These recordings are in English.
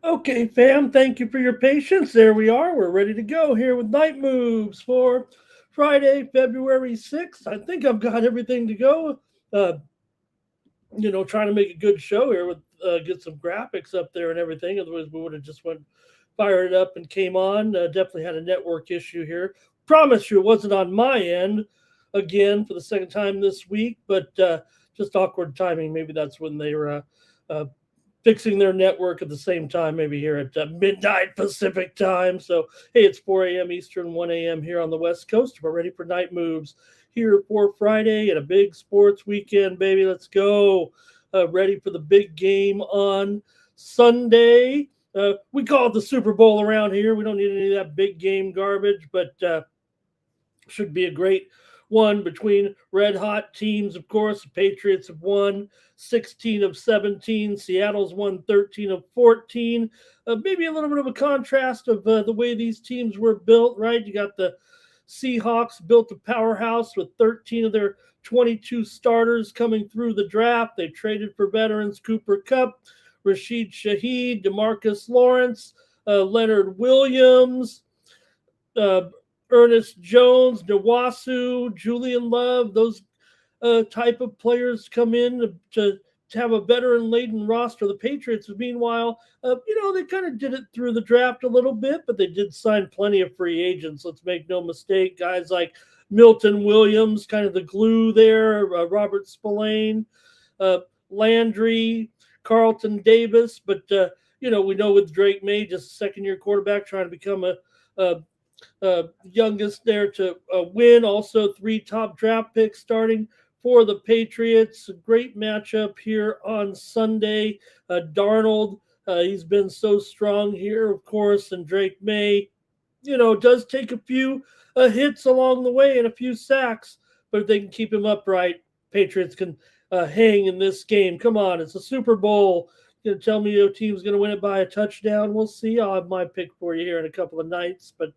Okay, fam, thank you for your patience. There we are. We're ready to go here with Night Moves for Friday, February 6th. I think I've got everything to go. Uh, trying to make a good show here with get some graphics up there and everything. Otherwise, we would have just went fired it up and came on. Definitely had a network issue here. Promise you, it wasn't on my end again for the second time this week, but just awkward timing. Maybe that's when they were fixing their network at the same time, maybe here at midnight Pacific time. So, hey, it's 4 a.m. Eastern, 1 a.m. here on the West Coast. We're ready for Night Moves here for Friday and a big sports weekend, baby. Let's go. Ready for the big game on Sunday. We call it the Super Bowl around here. We don't need any of that big game garbage, but should be a great one between red hot teams. Of course, the Patriots have won 16 of 17. Seattle's won 13 of 14. Maybe a little bit of a contrast of the way these teams were built, right? You got the Seahawks built a powerhouse with 13 of their 22 starters coming through the draft. They traded for veterans Cooper Kupp, Rashid Shaheed, DeMarcus Lawrence, Leonard Williams, Ernest Jones, Nawasu, Julian Love, those type of players come in to have a veteran-laden roster. The Patriots, meanwhile, they kind of did it through the draft a little bit, but they did sign plenty of free agents. Let's make no mistake. Guys like Milton Williams, kind of the glue there, Robert Spillane, Landry, Carlton Davis. But, we know with Drake May, just a second-year quarterback trying to become a youngest there to win. Also, 3 top draft picks starting for the Patriots. A great matchup here on Sunday. Darnold, he's been so strong here, of course, and Drake May, does take a few hits along the way and a few sacks, but if they can keep him upright, Patriots can hang in this game. Come on, it's a Super Bowl. Going to tell me your team's going to win it by a touchdown. We'll see. I'll have my pick for you here in a couple of nights, but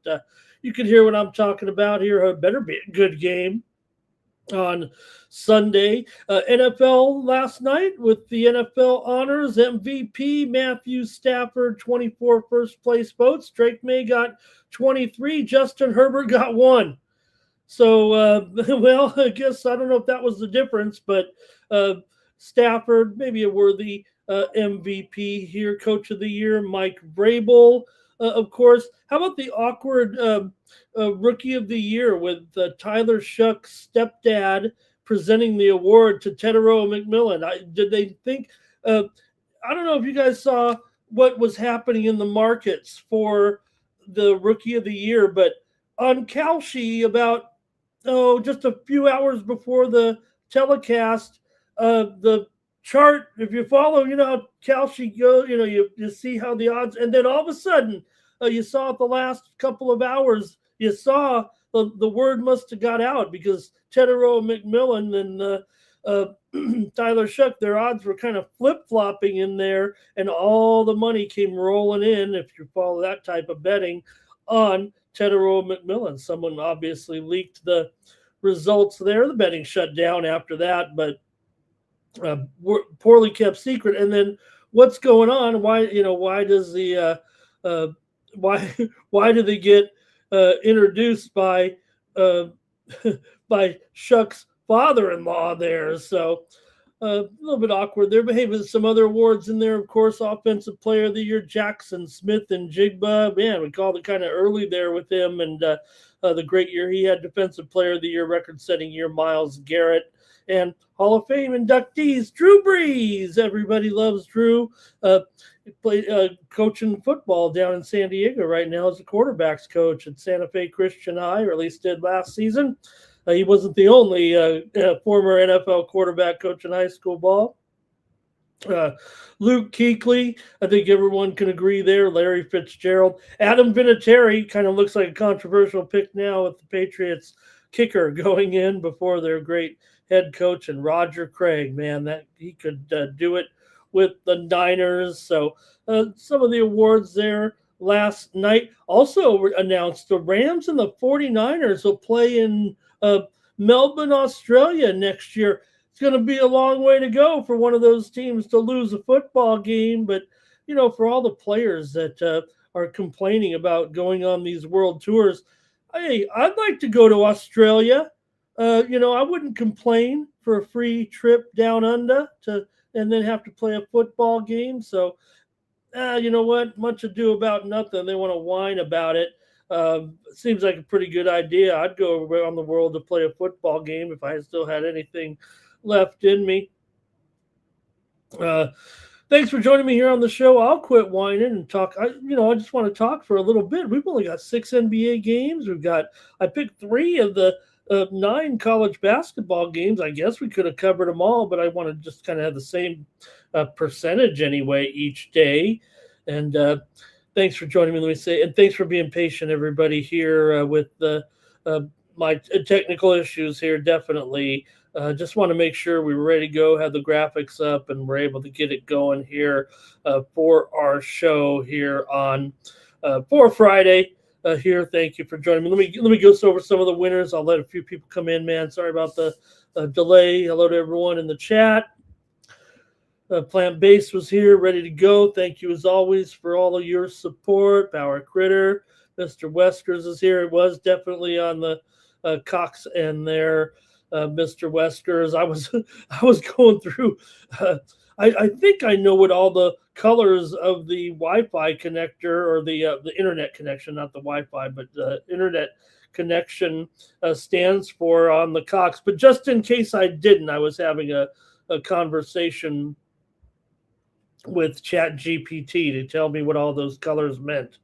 you can hear what I'm talking about here. It better be a good game on Sunday. NFL last night with the NFL honors. MVP Matthew Stafford, 24 first place votes. Drake May got 23. Justin Herbert got 1. So, I guess I don't know if that was the difference, but Stafford, maybe a worthy MVP here. Coach of the year, Mike Vrabel, of course. How about the awkward Rookie of the Year with Tyler Shuck's stepdad presenting the award to Tedero McMillan? Did they think? I don't know if you guys saw what was happening in the markets for the Rookie of the Year, but on Kalshi about just a few hours before the telecast, the chart, if you follow, how Kalshi goes, you see how the odds, and then all of a sudden, you saw it the last couple of hours, you saw the word must have got out because Tedero McMillan and Tyler Shuck, their odds were kind of flip-flopping in there, and all the money came rolling in, if you follow that type of betting, on Tedero McMillan. Someone obviously leaked the results there. The betting shut down after that, but poorly kept secret. And then what's going on? Why does the why do they get introduced by by Shuck's father-in-law there? So a little bit awkward there, but hey, with some other awards in there, of course, Offensive Player of the Year, Jackson Smith and Jigba. Man, we called it kind of early there with him, and the great year he had. Defensive Player of the Year, record-setting year, Myles Garrett. And Hall of Fame inductees, Drew Brees. Everybody loves Drew. He played coaching football down in San Diego right now as a quarterbacks coach at Santa Fe Christian High, or at least did last season. He wasn't the only former NFL quarterback coach in high school ball. Luke Kuechly, I think everyone can agree there. Larry Fitzgerald. Adam Vinatieri kind of looks like a controversial pick now with the Patriots kicker going in before their great head coach, and Roger Craig, man, that he could do it with the Niners. So some of the awards there last night. Also announced the Rams and the 49ers will play in Melbourne, Australia next year. It's going to be a long way to go for one of those teams to lose a football game, but for all the players that are complaining about going on these world tours, hey, I'd like to go to Australia. I wouldn't complain for a free trip down under and then have to play a football game. So, you know what? Much ado about nothing. They want to whine about it. Seems like a pretty good idea. I'd go around the world to play a football game if I still had anything left in me. Thanks for joining me here on the show. I'll quit whining and talk. I just want to talk for a little bit. We've only got 6 NBA games. I picked 3 of the 9 college basketball games. I guess we could have covered them all, but I want to just kind of have the same percentage anyway each day. And thanks for joining me, let me say, and thanks for being patient, everybody, here with my technical issues here. Definitely. Just want to make sure we were ready to go, have the graphics up, and we're able to get it going here for our show here on for Friday. Here, thank you for joining me. Let me go over some of the winners. I'll let a few people come in, man. Sorry about the delay. Hello to everyone in the chat. Plant Base was here, ready to go. Thank you as always for all of your support. Power Critter, Mr. Weskers is here. It was definitely on the Cox end there. Mr. Weskers, I was going through. I think I know what all the colors of the Wi-Fi connector, or the internet connection, not the Wi-Fi, but the internet connection stands for on the Cox. But just in case I didn't, I was having a conversation with ChatGPT to tell me what all those colors meant,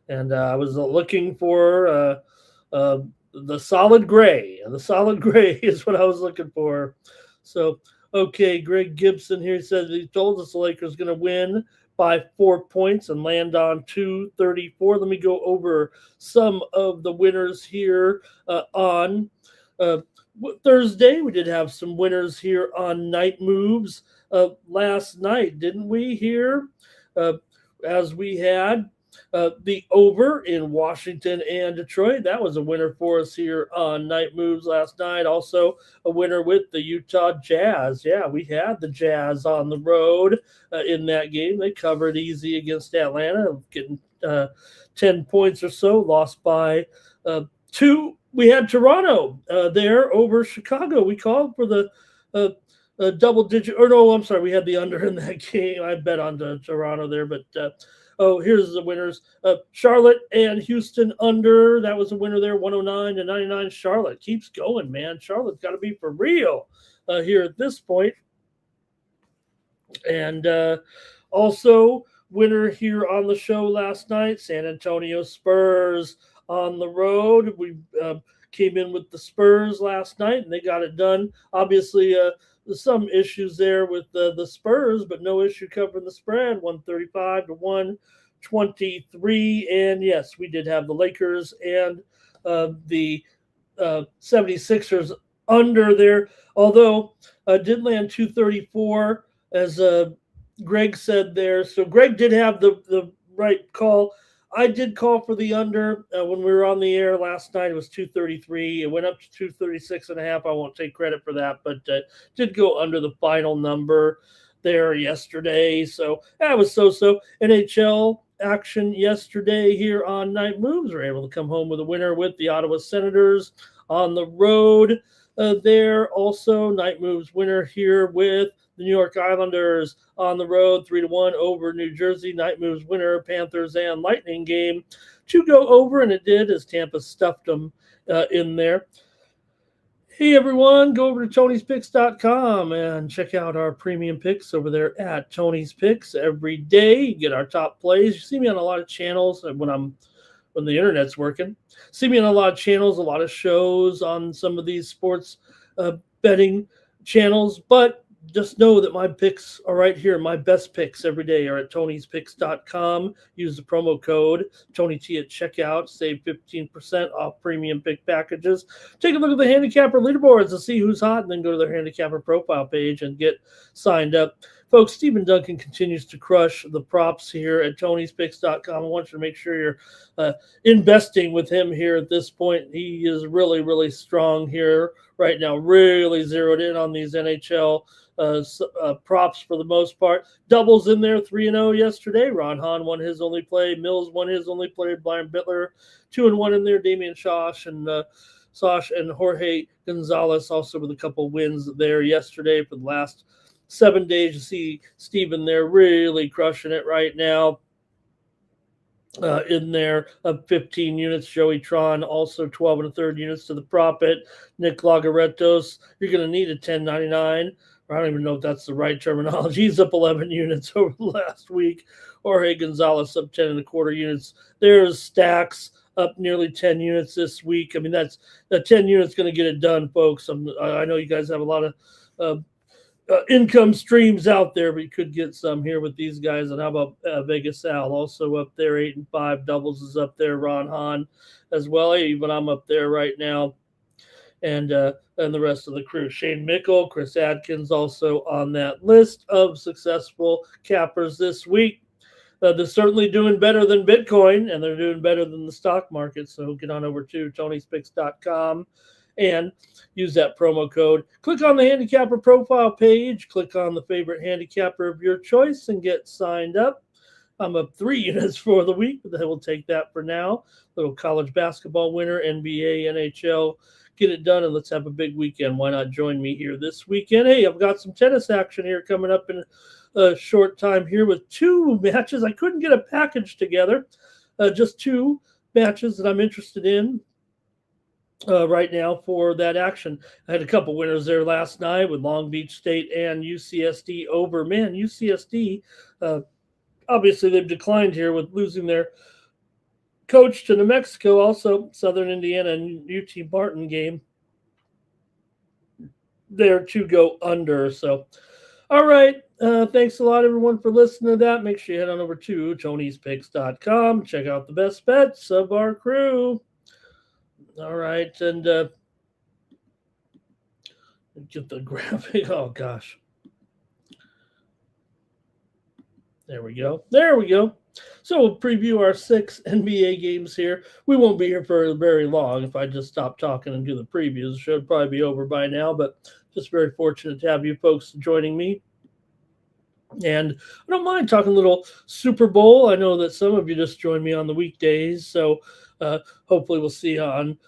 and I was looking for the solid gray. The solid gray is what I was looking for. So, okay, Greg Gibson here says he told us the Lakers going to win by 4 points and land on 234. Let me go over some of the winners here on Thursday. We did have some winners here on Night Moves last night, didn't we? Here, as we had the over in Washington and Detroit. That was a winner for us here on Night Moves last night. Also a winner with the Utah Jazz. Yeah, we had the Jazz on the road in that game. They covered easy against Atlanta, getting 10 points or so, lost by 2. We had Toronto there over Chicago. We called for the double digit, or no, I'm sorry, we had the under in that game. I bet on Toronto there, but here's the winners. Charlotte and Houston under. That was a winner there, 109-99. Charlotte keeps going, man. Charlotte's got to be for real here at this point. And also winner here on the show last night, San Antonio Spurs on the road. We came in with the Spurs last night, and they got it done. Obviously, there's some issues there with the Spurs, but no issue covering the spread, 135-123. And yes, we did have the Lakers and the 76ers under there, although did land 234, as Greg said there. So Greg did have the right call. I did call for the under when we were on the air last night. It was 233. It went up to 236.5. I won't take credit for that, but did go under the final number there yesterday. So that was so-so. NHL action yesterday here on Night Moves. We're able to come home with a winner with the Ottawa Senators on the road. there. Also, night moves winner here with the New York Islanders on the road, 3-1 over New Jersey. Night moves winner, Panthers and Lightning game to go over, and it did as Tampa stuffed them in there. Hey everyone, go over to Tony'sPicks.com and check out our premium picks over there at Tony's Picks every day. You get our top plays. You see me on a lot of channels when the internet's working. See me on a lot of channels, a lot of shows on some of these sports betting channels, but just know that my picks are right here. My best picks every day are at Tony'sPicks.com. Use the promo code TonyT at checkout. Save 15% off premium pick packages. Take a look at the handicapper leaderboards to see who's hot, and then go to their handicapper profile page and get signed up. Folks, Stephen Duncan continues to crush the props here at Tony'sPicks.com. I want you to make sure you're investing with him here at this point. He is really, really strong here right now, really zeroed in on these NHL props for the most part. Doubles in there, 3-0 yesterday. Ron Hahn won his only play. Mills won his only play. Brian Bittler, 2-1 in there. Damian Sosh and Jorge Gonzalez also with a couple wins there yesterday for the last 7 days. You see Steven there really crushing it right now. In there of 15 units. Joey Tron also 12 1/3 units to the profit. Nick Lagaretos, you're going to need a 10.99. I don't even know if that's the right terminology. He's up 11 units over the last week. Jorge Gonzalez up 10 1/4 units. There's Stacks up nearly 10 units this week. I mean, that 10 units going to get it done, folks. I know you guys have a lot of income streams out there, but you could get some here with these guys. And how about Vegas Al also up there, 8 and 5. Doubles is up there. Ron Hahn as well. Even I'm up there right now, and the rest of the crew. Shane Mickle, Chris Adkins also on that list of successful cappers this week. They're certainly doing better than Bitcoin, and they're doing better than the stock market. So get on over to Tony'sPicks.com and use that promo code. Click on the handicapper profile page, click on the favorite handicapper of your choice, and get signed up. I'm up 3 units for the week, but we'll take that for now. Little college basketball winner, NBA, NHL. Get it done, and let's have a big weekend. Why not join me here this weekend? Hey, I've got some tennis action here coming up in a short time here with 2 matches. I couldn't get a package together. Just 2 matches that I'm interested in right now for that action. I had a couple winners there last night with Long Beach State and UCSD over. Man, UCSD, obviously they've declined here with losing their coach to New Mexico. Also, Southern Indiana and UT Martin game there to go under. So, all right. Thanks a lot, everyone, for listening to that. Make sure you head on over to Tony'sPicks.com. Check out the best bets of our crew. All right, and get the graphic. Oh, gosh. There we go. So we'll preview our 6 NBA games here. We won't be here for very long. If I just stop talking and do the previews, the show would probably be over by now, but just very fortunate to have you folks joining me. And I don't mind talking a little Super Bowl. I know that some of you just joined me on the weekdays, so hopefully we'll see you on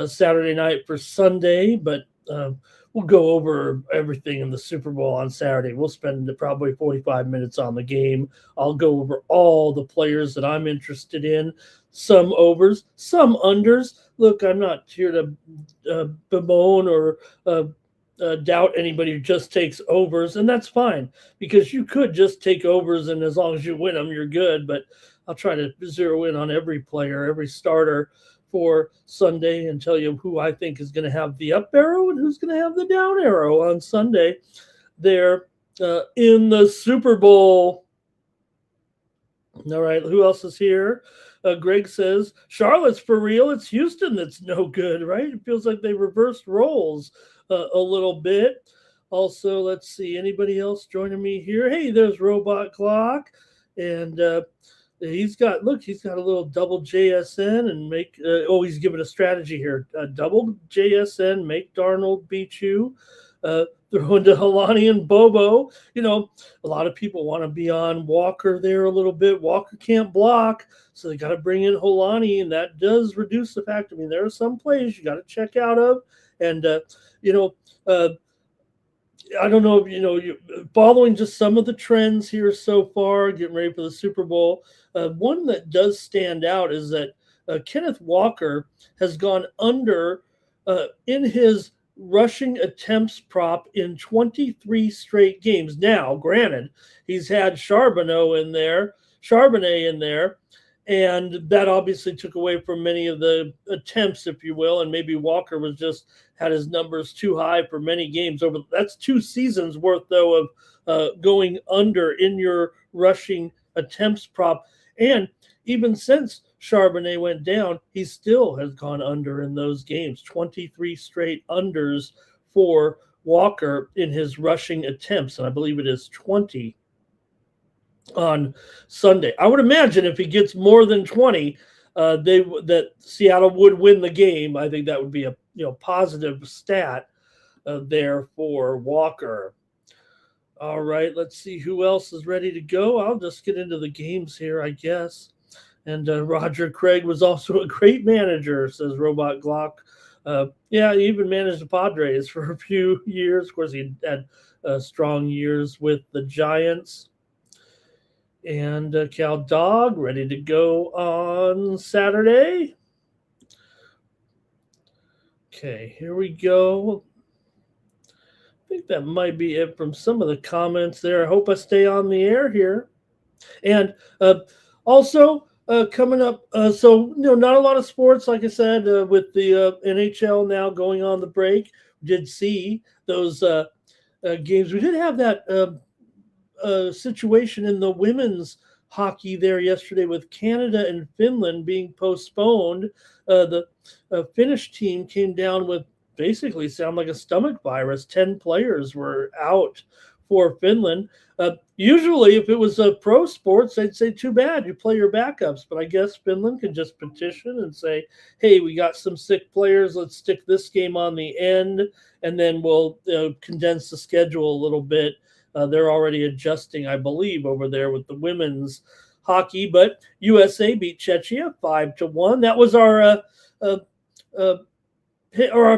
Saturday night for Sunday, but we'll go over everything in the Super Bowl on Saturday. We'll spend probably 45 minutes on the game. I'll go over all the players that I'm interested in, some overs, some unders. Look, I'm not here to bemoan or doubt anybody who just takes overs, and that's fine, because you could just take overs, and as long as you win them, you're good. But I'll try to zero in on every player, every starter for Sunday, and tell you who I think is going to have the up arrow and who's going to have the down arrow on Sunday there in the Super Bowl. All right, who else is here? Greg says, Charlotte's for real. It's Houston that's no good, right? It feels like they reversed roles a little bit. Also, let's see, anybody else joining me here? Hey, there's Robot Clock, and he's got a little double JSN and make. He's giving a strategy here: double JSN, make Darnold beat you. Throw into Helani and Bobo. You know, a lot of people want to be on Walker there a little bit. Walker can't block, so they got to bring in Helani, and that does reduce the fact. I mean, there are some plays you got to check out of And, you know, uh, I don't know, following just some of the trends here so far, getting ready for the Super Bowl. One that does stand out is that Kenneth Walker has gone under in his rushing attempts prop in 23 straight games. Now, granted, he's had Charbonnet in there, and that obviously took away from many of the attempts, if you will, and maybe Walker was just had his numbers too high for many games over. That's 2 seasons worth though of going under in your rushing attempts prop, and even since Charbonnet went down, he still has gone under in those games. 23 straight unders for Walker in his rushing attempts, and I believe it is 20 on Sunday. I would imagine if he gets more than 20, that Seattle would win the game. I think that would be a positive stat there for Walker. All right, let's see who else is ready to go. I'll just get into the games here, I guess. And Roger Craig was also a great manager, says Robot Glock. Yeah, he even managed the Padres for a few years. Of course, he had strong years with the Giants. And Cal Dog ready to go on Saturday. Okay, here we go. I think that might be it from some of the comments there. I hope I stay on the air here. And also coming up, so not a lot of sports, like I said, with the NHL now going on the break. We did see those games. We did have that situation in the women's hockey there yesterday with Canada and Finland being postponed. The Finnish team came down with basically sound like a stomach virus. 10 players were out for Finland. Usually, if it was a pro sports, they'd say, too bad, you play your backups. But I guess Finland can just petition and say, hey, we got some sick players. Let's stick this game on the end, and then we'll condense the schedule a little bit. They're already adjusting, I believe, over there with the women's hockey. But USA beat Czechia 5-1. That was our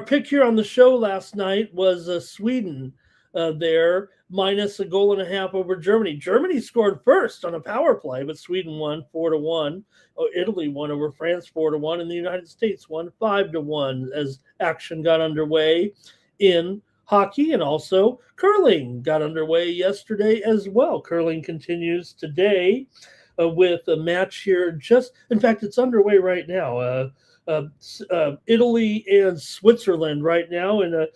pick here on the show last night was Sweden there, minus a goal and a half over Germany. Germany scored first on a power play, but Sweden won 4-1. Italy won over France 4-1, and the United States won 5-1 as action got underway in hockey, and also curling got underway yesterday as well. Curling continues today with a match here. In fact, it's underway right now. Italy and Switzerland right now in a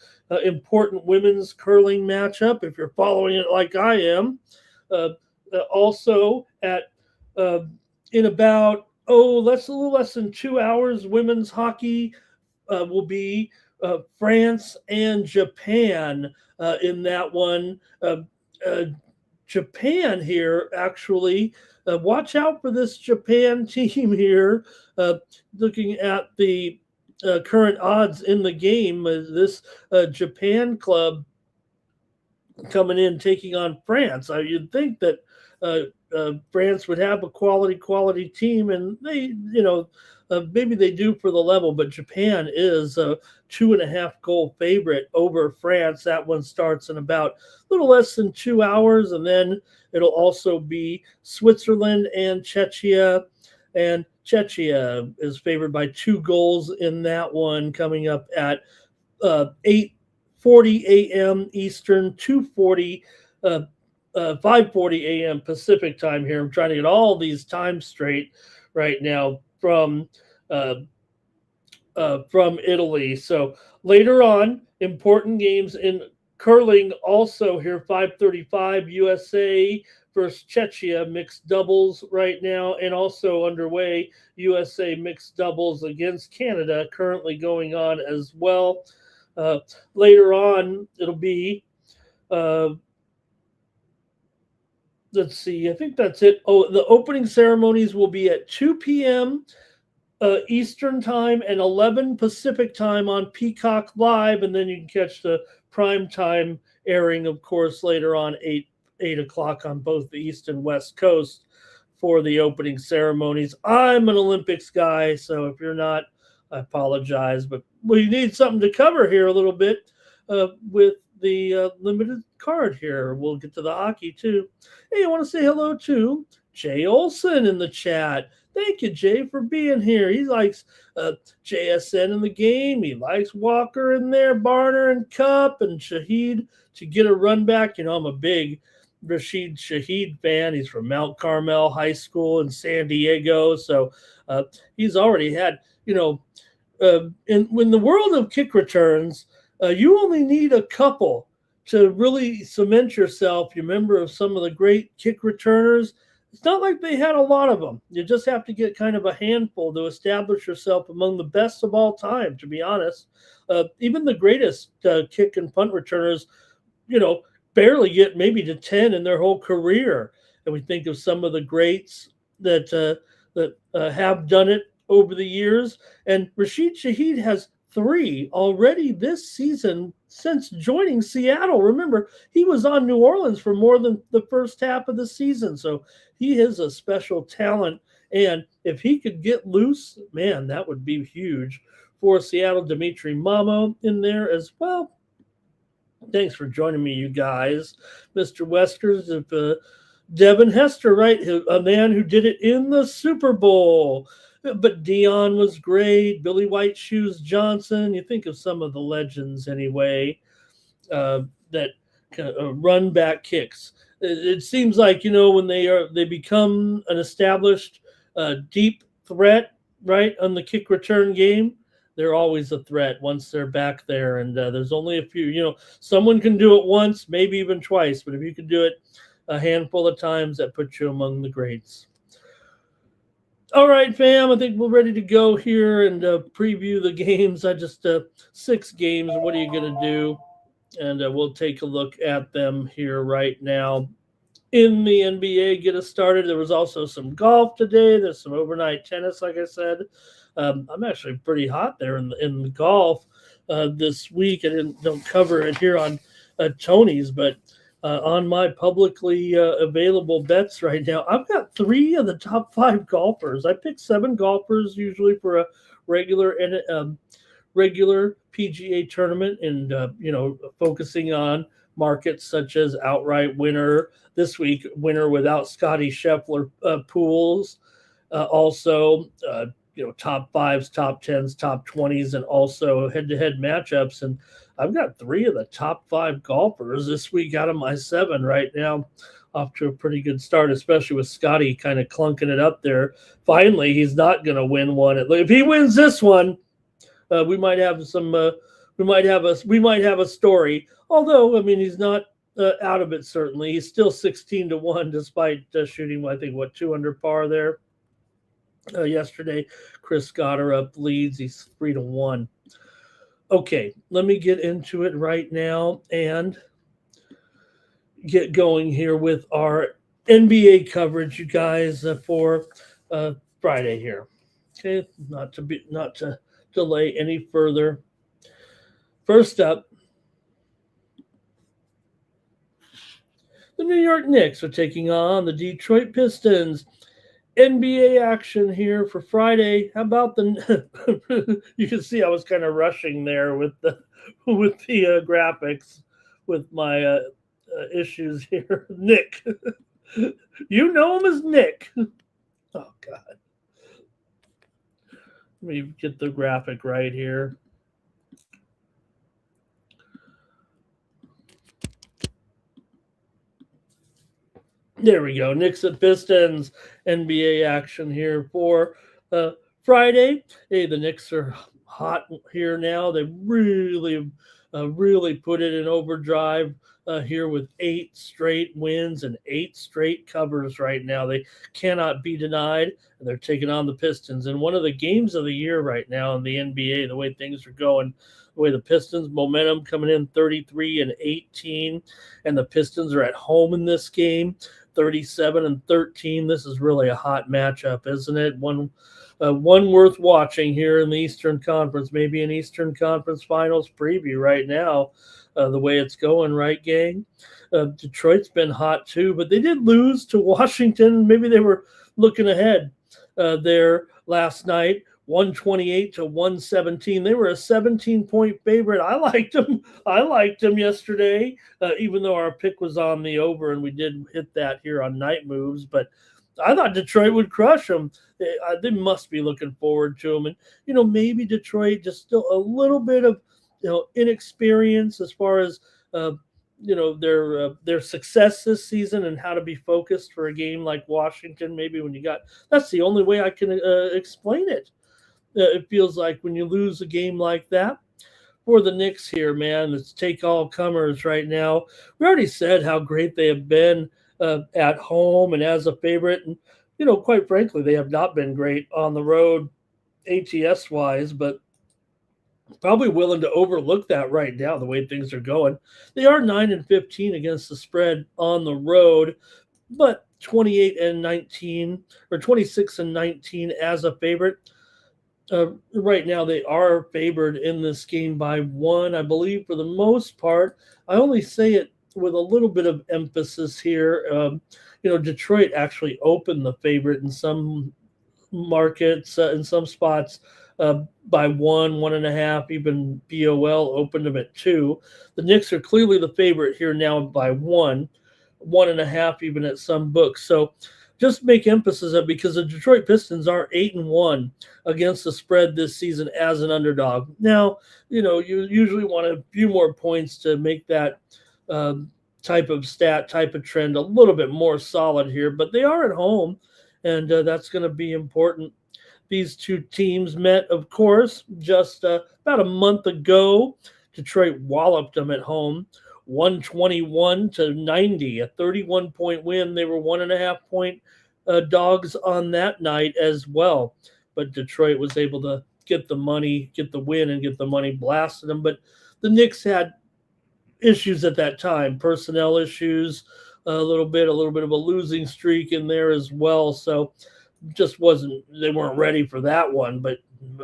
important women's curling matchup. If you're following it like I am, also at in about that's a little less than 2 hours, women's hockey will be France and Japan in that one. Japan here, actually. Watch out for this Japan team here. Looking at the current odds in the game, this Japan club coming in taking on France. You'd think that France would have a quality team, and they, maybe they do for the level, but Japan is a 2.5 goal favorite over France. That one starts in about a little less than 2 hours, and then it'll also be Switzerland and Czechia, and Czechia is favored by 2 goals in that one, coming up at 8:40 a.m. Eastern, 5:40 a.m. Pacific time here. I'm trying to get all these times straight right now from Italy. So later on, important games in curling also here. 5:35 USA versus Czechia mixed doubles right now, and also underway USA mixed doubles against Canada currently going on as well. Later on, it'll be let's see, I think that's it. The opening ceremonies will be at 2 p.m. Eastern time and 11 Pacific time on Peacock Live, and then you can catch the prime time airing, of course, later on 8 o'clock on both the East and West Coast for the opening ceremonies. I'm an Olympics guy, so if you're not, I apologize, but we need something to cover here a little bit with the limited card here. We'll get to the hockey too. Hey, I want to say hello to Jay Olson in the chat. Thank you, Jay, for being here. He likes JSN in the game. He likes Walker in there, Barner and Cup, and Shahid to get a run back. You know, I'm a big Rashid Shahid fan. He's from Mount Carmel High School in San Diego. So he's already had, in the world of kick returns, you only need a couple to really cement yourself. You're a member of some of the great kick returners. It's not like they had a lot of them. You just have to get kind of a handful to establish yourself among the best of all time, to be honest. Even the greatest kick and punt returners, barely get maybe to 10 in their whole career. And we think of some of the greats that have done it over the years. And Rashid Shaheed has 3 already this season since joining Seattle. Remember, he was on New Orleans for more than the first half of the season. So he is a special talent. And if he could get loose, man, that would be huge for Seattle. Dimitri Mamo in there as well. Thanks for joining me, you guys. Mr. Weskers of Devin Hester, right? A man who did it in the Super Bowl. But Dion was great. Billy White Shoes Johnson. You think of some of the legends anyway that run back kicks. It seems like, when they become an established deep threat, right, on the kick return game, they're always a threat once they're back there. And there's only a few, someone can do it once, maybe even twice. But if you can do it a handful of times, that puts you among the greats. All right, fam, I think we're ready to go here and preview the games. 6 games. What are you going to do? And we'll take a look at them here right now. In the NBA, get us started. There was also some golf today. There's some overnight tennis, like I said. I'm actually pretty hot there in the golf this week. I don't cover it here on Tony's, but on my publicly available bets right now, I've got 3 of the top 5 golfers. I pick 7 golfers usually for a regular PGA tournament, and focusing on markets such as outright winner this week, winner without Scotty Scheffler pools, also top 5s, top 10s, top 20s, and also head-to-head matchups. And I've got 3 of the top 5 golfers this week out of my 7 right now. Off to a pretty good start, especially with Scotty kind of clunking it up there. Finally, he's not going to win one. If he wins this one, we might have a story. Although, he's not out of it. Certainly, he's still 16-1 despite shooting, I think, 2 under par there. Yesterday, Chris Goddard up leads. He's 3-1. Okay, let me get into it right now and get going here with our NBA coverage, you guys, for Friday here. Okay, not to delay any further. First up, the New York Knicks are taking on the Detroit Pistons. NBA action here for Friday. How about the? You can see I was kind of rushing there with the graphics with my issues here. Nick, you know him as Nick. Oh God, let me get the graphic right here. There we go. Knicks at Pistons NBA action here for Friday. Hey, the Knicks are hot here now. They really put it in overdrive here with 8 straight wins and 8 straight covers right now. They cannot be denied. And they're taking on the Pistons in one of the games of the year right now in the NBA, the way things are going. The way the Pistons momentum coming in 33-18, and the Pistons are at home in this game, 37-13. This is really a hot matchup, isn't it? One worth watching here in the Eastern Conference, maybe an Eastern Conference Finals preview right now, the way it's going, right, gang? Detroit's been hot too, but they did lose to Washington. Maybe they were looking ahead there last night 128 to 117. They were a 17-point favorite. I liked them. I liked them yesterday, even though our pick was on the over and we did hit that here on Night Moves. But I thought Detroit would crush them. They must be looking forward to them. And, maybe Detroit just still a little bit of, inexperience as far as, their success this season and how to be focused for a game like Washington. Maybe when that's the only way I can explain it. It feels like when you lose a game like that. For the Knicks here, man, let's take all comers right now. We already said how great they have been at home and as a favorite. And, quite frankly, they have not been great on the road ATS wise, but probably willing to overlook that right now, the way things are going. They are 9-15 against the spread on the road, but 28-19 or 26-19 as a favorite. Right now, they are favored in this game by 1, I believe, for the most part. I only say it with a little bit of emphasis here. Detroit actually opened the favorite in some markets, in some spots, by 1, 1.5, even BOL opened them at 2. The Knicks are clearly the favorite here now by 1, 1.5, even at some books. So just make emphasis of because the Detroit Pistons are 8-1 against the spread this season as an underdog. Now, you usually want a few more points to make that type of trend a little bit more solid here, but they are at home, and that's going to be important. These two teams met, of course, just about a month ago. Detroit walloped them at home, 121-90, a 31-point win. They were 1.5-point dogs on that night as well. But Detroit was able to get the win, and get the money blasted them. But the Knicks had issues at that time, personnel issues, a little bit of a losing streak in there as well. So they weren't ready for that one. But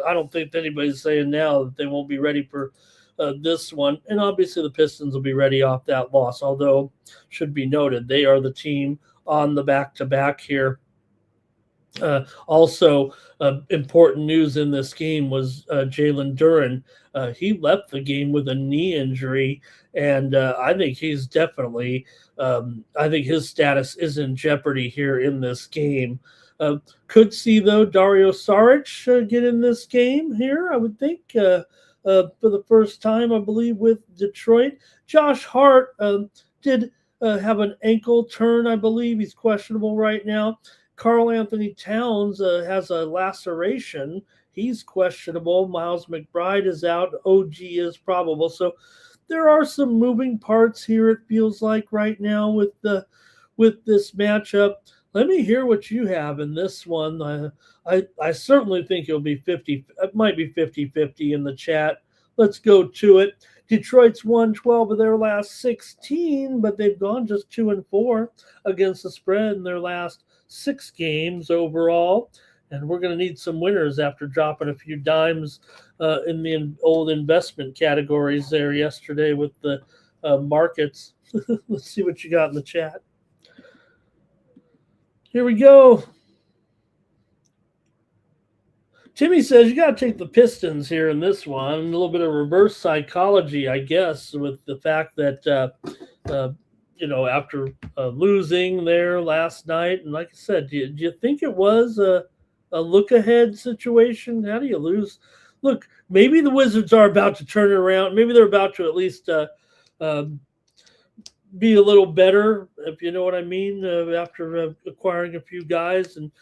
I don't think anybody's saying now that they won't be ready for this one. And obviously the Pistons will be ready off that loss, although should be noted they are the team on the back-to-back here. Also, important news in this game was Jalen Duren. He left the game with a knee injury, and I think he's definitely I think his status is in jeopardy here in this game. Could see, though, Dario Saric get in this game here, I would think, for the first time, I believe, with Detroit. Josh Hart did have an ankle turn, I believe. He's questionable right now. Karl Anthony Towns has a laceration. He's questionable. Miles McBride is out. OG is probable. So there are some moving parts here, it feels like, right now with this matchup. Let me hear what you have in this one. I certainly think it'll be 50. It might be 50-50 in the chat. Let's go to it. Detroit's won 12 of their last 16, but they've gone just 2-4 against the spread in their last 6 games overall. And we're going to need some winners after dropping a few dimes in the old investment categories there yesterday with the markets. Let's see what you got in the chat. Here we go. Timmy says you got to take the Pistons here in this one. A little bit of reverse psychology, I guess, with the fact that, after losing there last night, and like I said, do you think it was a look-ahead situation? How do you lose? Look, maybe the Wizards are about to turn it around. Maybe they're about to at least be a little better, if you know what I mean, after acquiring a few guys. And,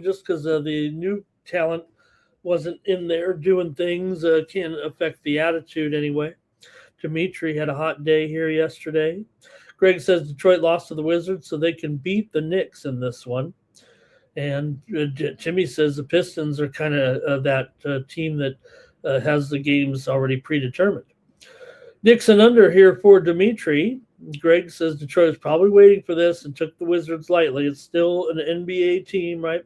just because the new talent wasn't in there doing things can affect the attitude anyway. Dimitri had a hot day here yesterday. Greg says Detroit lost to the Wizards so they can beat the Knicks in this one. And Jimmy says the Pistons are kind of that team that has the games already predetermined. Nixon under here for Dimitri. Greg says Detroit is probably waiting for this and took the Wizards lightly. It's still an NBA team, right?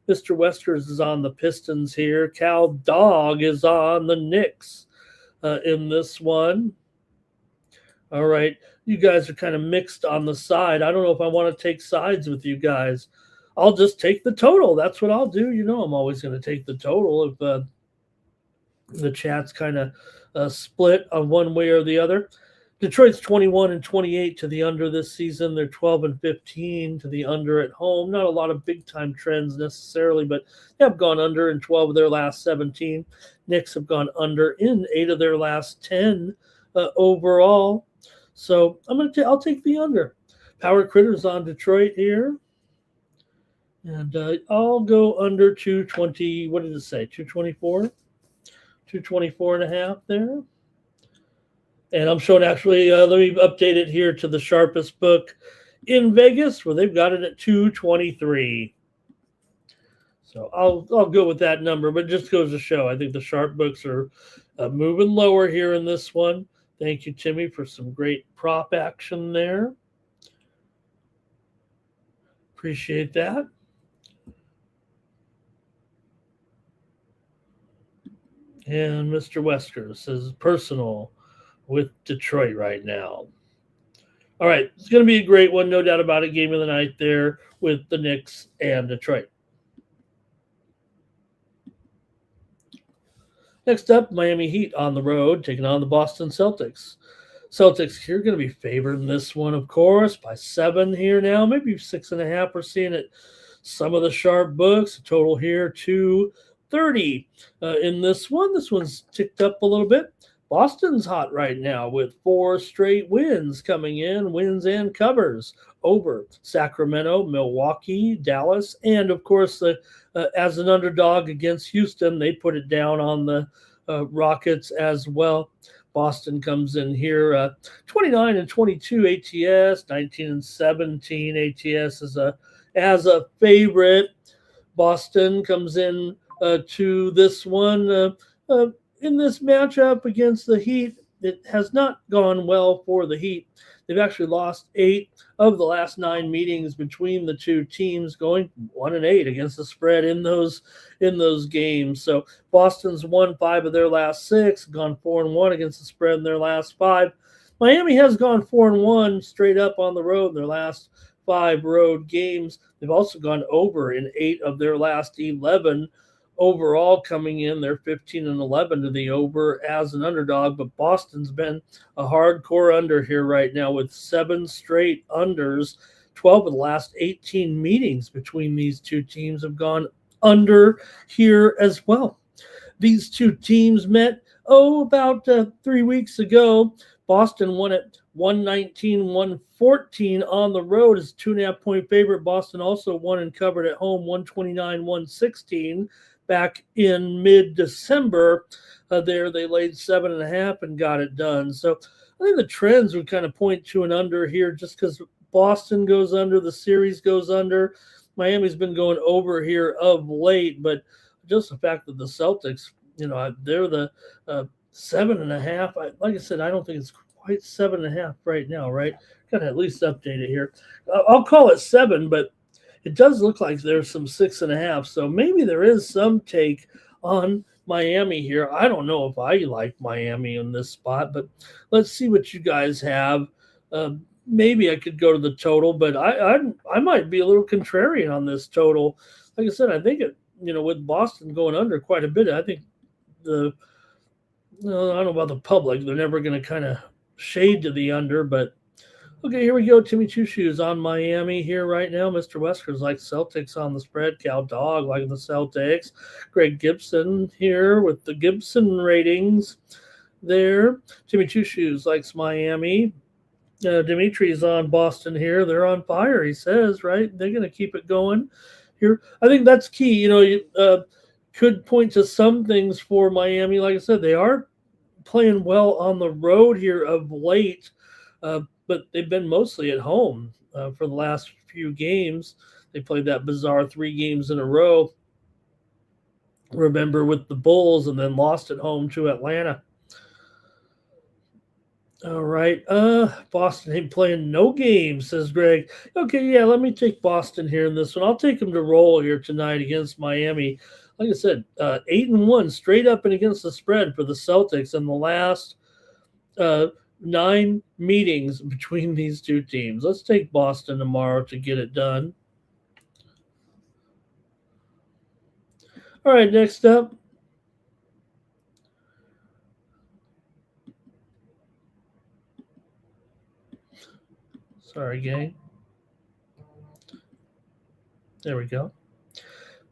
Mr. Westers is on the Pistons here. Cal Dog is on the Knicks in this one. All right. You guys are kind of mixed on the side. I don't know if I want to take sides with you guys. I'll just take the total. That's what I'll do. I'm always going to take the total if the chat's kind of split on one way or the other. Detroit's 21-28 to the under this season. They're 12-15 to the under at home. Not a lot of big time trends necessarily, but they have gone under in 12 of their last 17. Knicks have gone under in 8 of their last 10 overall. So I'll take the under. Power Critters on Detroit here. And I'll go under 220. What did it say? 224? 224.5 there. And I'm showing actually, let me update it here to the sharpest book in Vegas, where they've got it at 223. So I'll go with that number, but it just goes to show I think the sharp books are moving lower here in this one. Thank you, Timmy, for some great prop action there. Appreciate that. And Mr. Wesker says personal with Detroit right now. All right, it's going to be a great one, no doubt about it. Game of the night there with the Knicks and Detroit. Next up, Miami Heat on the road, taking on the Boston Celtics. Celtics here going to be favored in this one, of course, by 7 here now, maybe 6.5. We're seeing it. Some of the sharp books, a total here 230 in this one. This one's ticked up a little bit. Boston's hot right now with 4 straight wins coming in, wins and covers over Sacramento, Milwaukee, Dallas, and of course, as an underdog against Houston, they put it down on the Rockets as well. Boston comes in here 29-22 ATS, 19-17 ATS as a favorite. Boston comes in to this one in this matchup against the Heat. It has not gone well for the Heat. They've actually lost 8 of the last 9 meetings between the two teams, going 1-8 against the spread in those games. So Boston's won 5 of their last 6, gone 4-1 against the spread in their last 5. Miami has gone 4-1 straight up on the road in their last 5 road games. They've also gone over in 8 of their last 11. Overall, coming in, they're 15-11 to the over as an underdog, but Boston's been a hardcore under here right now with 7 straight unders. 12 of the last 18 meetings between these two teams have gone under here as well. These two teams met, about 3 weeks ago. Boston won at 119-114 on the road as a 2.5-point favorite. Boston also won and covered at home 129-116. Back in mid-December, there they laid 7.5 and got it done. So I think the trends would kind of point to an under here, just because Boston goes under, the series goes under. Miami's been going over here of late, but just the fact that the Celtics, they're the 7.5. Like I said, I don't think it's quite 7.5 right now, right? Got to at least update it here. I'll call it 7, but it does look like there's some 6.5, so maybe there is some take on Miami here. I don't know if I like Miami in this spot, but let's see what you guys have. Maybe I could go to the total, but I might be a little contrarian on this total. Like I said, I think it, with Boston going under quite a bit, I think I don't know about the public. They're never going to kind of shade to the under, but okay, here we go. Timmy Two Shoes on Miami here right now. Mr. Wesker's like Celtics on the spread. Cal Dog like the Celtics. Greg Gibson here with the Gibson ratings there. Timmy Two Shoes likes Miami. Dimitri's on Boston here. They're on fire, he says, right? They're going to keep it going here. I think that's key. You could point to some things for Miami. Like I said, they are playing well on the road here of late. But they've been mostly at home for the last few games. They played that bizarre 3 games in a row, remember, with the Bulls, and then lost at home to Atlanta. All right. Boston ain't playing no games, says Greg. Okay, yeah, let me take Boston here in this one. I'll take them to roll here tonight against Miami. Like I said, 8-1 straight up and against the spread for the Celtics in the last 9 meetings between these two teams. Let's take Boston tomorrow to get it done. All right, next up. Sorry, gang. There we go.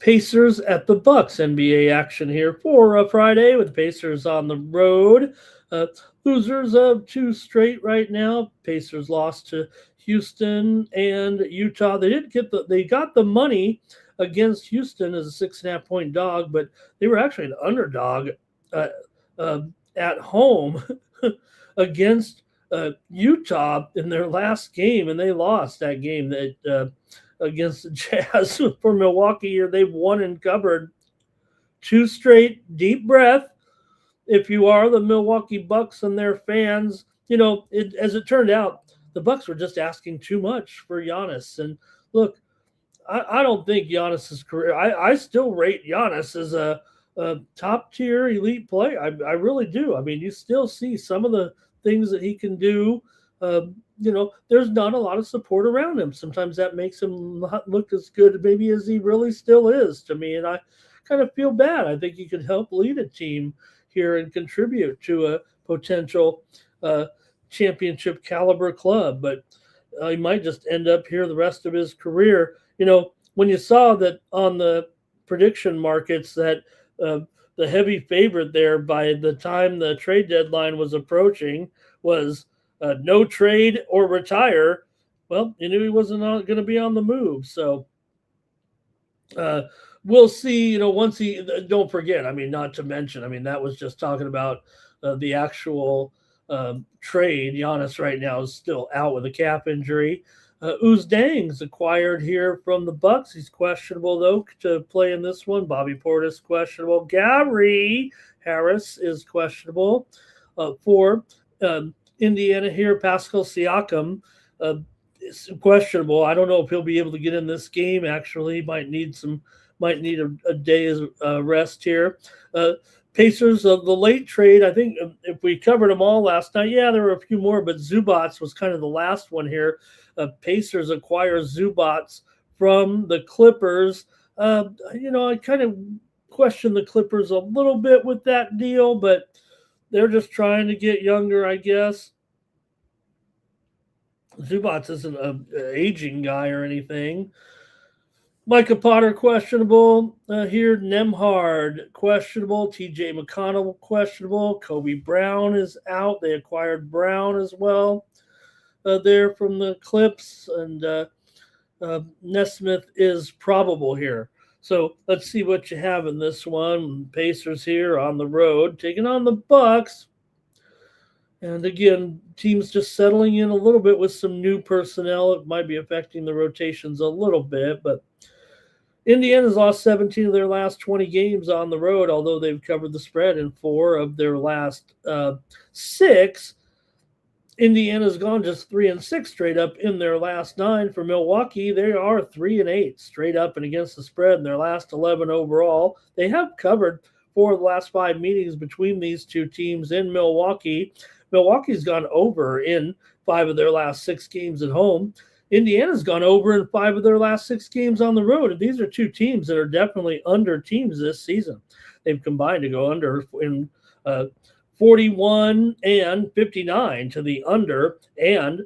Pacers at the Bucks. NBA action here for Friday with the Pacers on the road. Uh, Losers of two straight right now. Pacers lost to Houston and Utah. They got the money against Houston as a 6.5 point dog, but they were actually an underdog uh, uh, at home against Utah in their last game, and they lost that game. That against the Jazz for Milwaukee here. They've won and covered two straight. Deep breath. If you are the Milwaukee Bucks and their fans, as it turned out, the Bucks were just asking too much for Giannis. And look, I don't think Giannis's career. I still rate Giannis as a top tier elite player. I really do. I mean, you still see some of the things that he can do. There's not a lot of support around him. Sometimes that makes him not look as good maybe as he really still is to me. And I kind of feel bad. I think he could help lead a team here and contribute to a potential championship caliber club. But he might just end up here the rest of his career. When you saw that on the prediction markets that the heavy favorite there by the time the trade deadline was approaching was no trade or retire. Well, you knew he wasn't going to be on the move. So we'll see, once don't forget, I mean, not to mention, I mean, that was just talking about the actual trade. Giannis right now is still out with a calf injury. Dang's acquired here from the Bucks. He's questionable though to play in this one. Bobby Portis questionable. Gary Harris is questionable for Indiana here. Pascal Siakam is questionable. I don't know if he'll be able to get in this game. Actually, might need a day's rest here. Pacers of the late trade. I think if we covered them all last night, yeah, there were a few more, but Zubats was kind of the last one here. Pacers acquire Zubats from the Clippers. I kind of question the Clippers a little bit with that deal, but they're just trying to get younger, I guess. Zubats isn't an aging guy or anything. Micah Potter questionable here. Nemhard questionable. TJ McConnell questionable. Kobe Brown is out. They acquired Brown as well there from the Clips. And Nesmith is probable here. So let's see what you have in this one. Pacers here on the road, taking on the Bucks. And again, teams just settling in a little bit with some new personnel. It might be affecting the rotations a little bit, but Indiana's lost 17 of their last 20 games on the road, although they've covered the spread in 4 of their last 6. Indiana's gone just 3-6 straight up in their last 9. For Milwaukee, they are 3-8 straight up and against the spread in their last 11 overall. They have covered 4 of the last 5 meetings between these two teams in Milwaukee. Milwaukee's gone over in 5 of their last 6 games at home. Indiana's gone over in 5 of their last 6 games on the road. And these are two teams that are definitely under teams this season. They've combined to go under in 41 and 59 to the under. And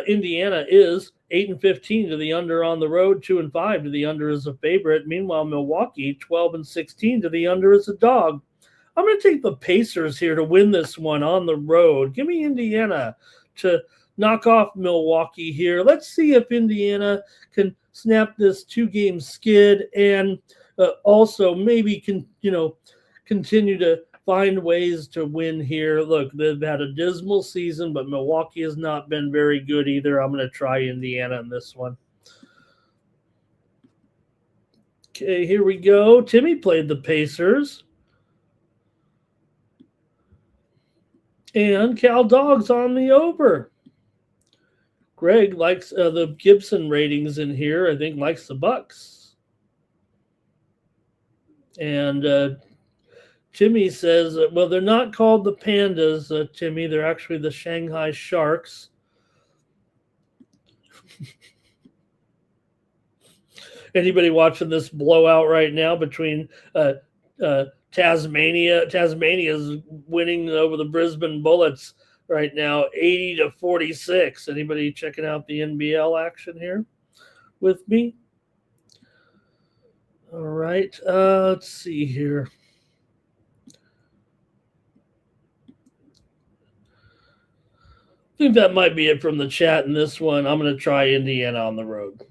Indiana is 8-15 to the under on the road, 2-5 to the under as a favorite. Meanwhile, Milwaukee 12-16 to the under as a dog. I'm going to take the Pacers here to win this one on the road. Give me Indiana to knock off Milwaukee here. Let's see if Indiana can snap this 2-game skid and also maybe continue to find ways to win here. Look, they've had a dismal season, but Milwaukee has not been very good either. I'm going to try Indiana in this one. Okay, here we go. Timmy played the Pacers. And Cal Dogs on the over. Greg likes the Gibson ratings in here. I think likes the Bucks. And Timmy says, well, they're not called the Pandas, Timmy. They're actually the Shanghai Sharks. Anybody watching this blowout right now between Tasmania? Tasmania is winning over the Brisbane Bullets right now, 80-46. Anybody checking out the NBL action here with me? All right, let's see here. I think that might be it from the chat in this one. I'm going to try Indiana on the road.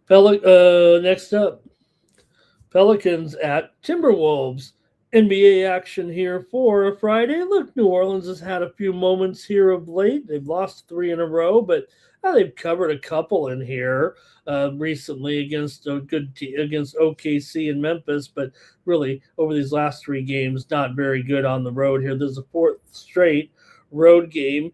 Next up, Pelicans at Timberwolves. NBA action here for Friday. Look, New Orleans has had a few moments here of late. They've lost 3 in a row, but they've covered a couple in here recently against a good team, against OKC and Memphis. But really, over these last 3 games, not very good on the road here. There's a 4th straight road game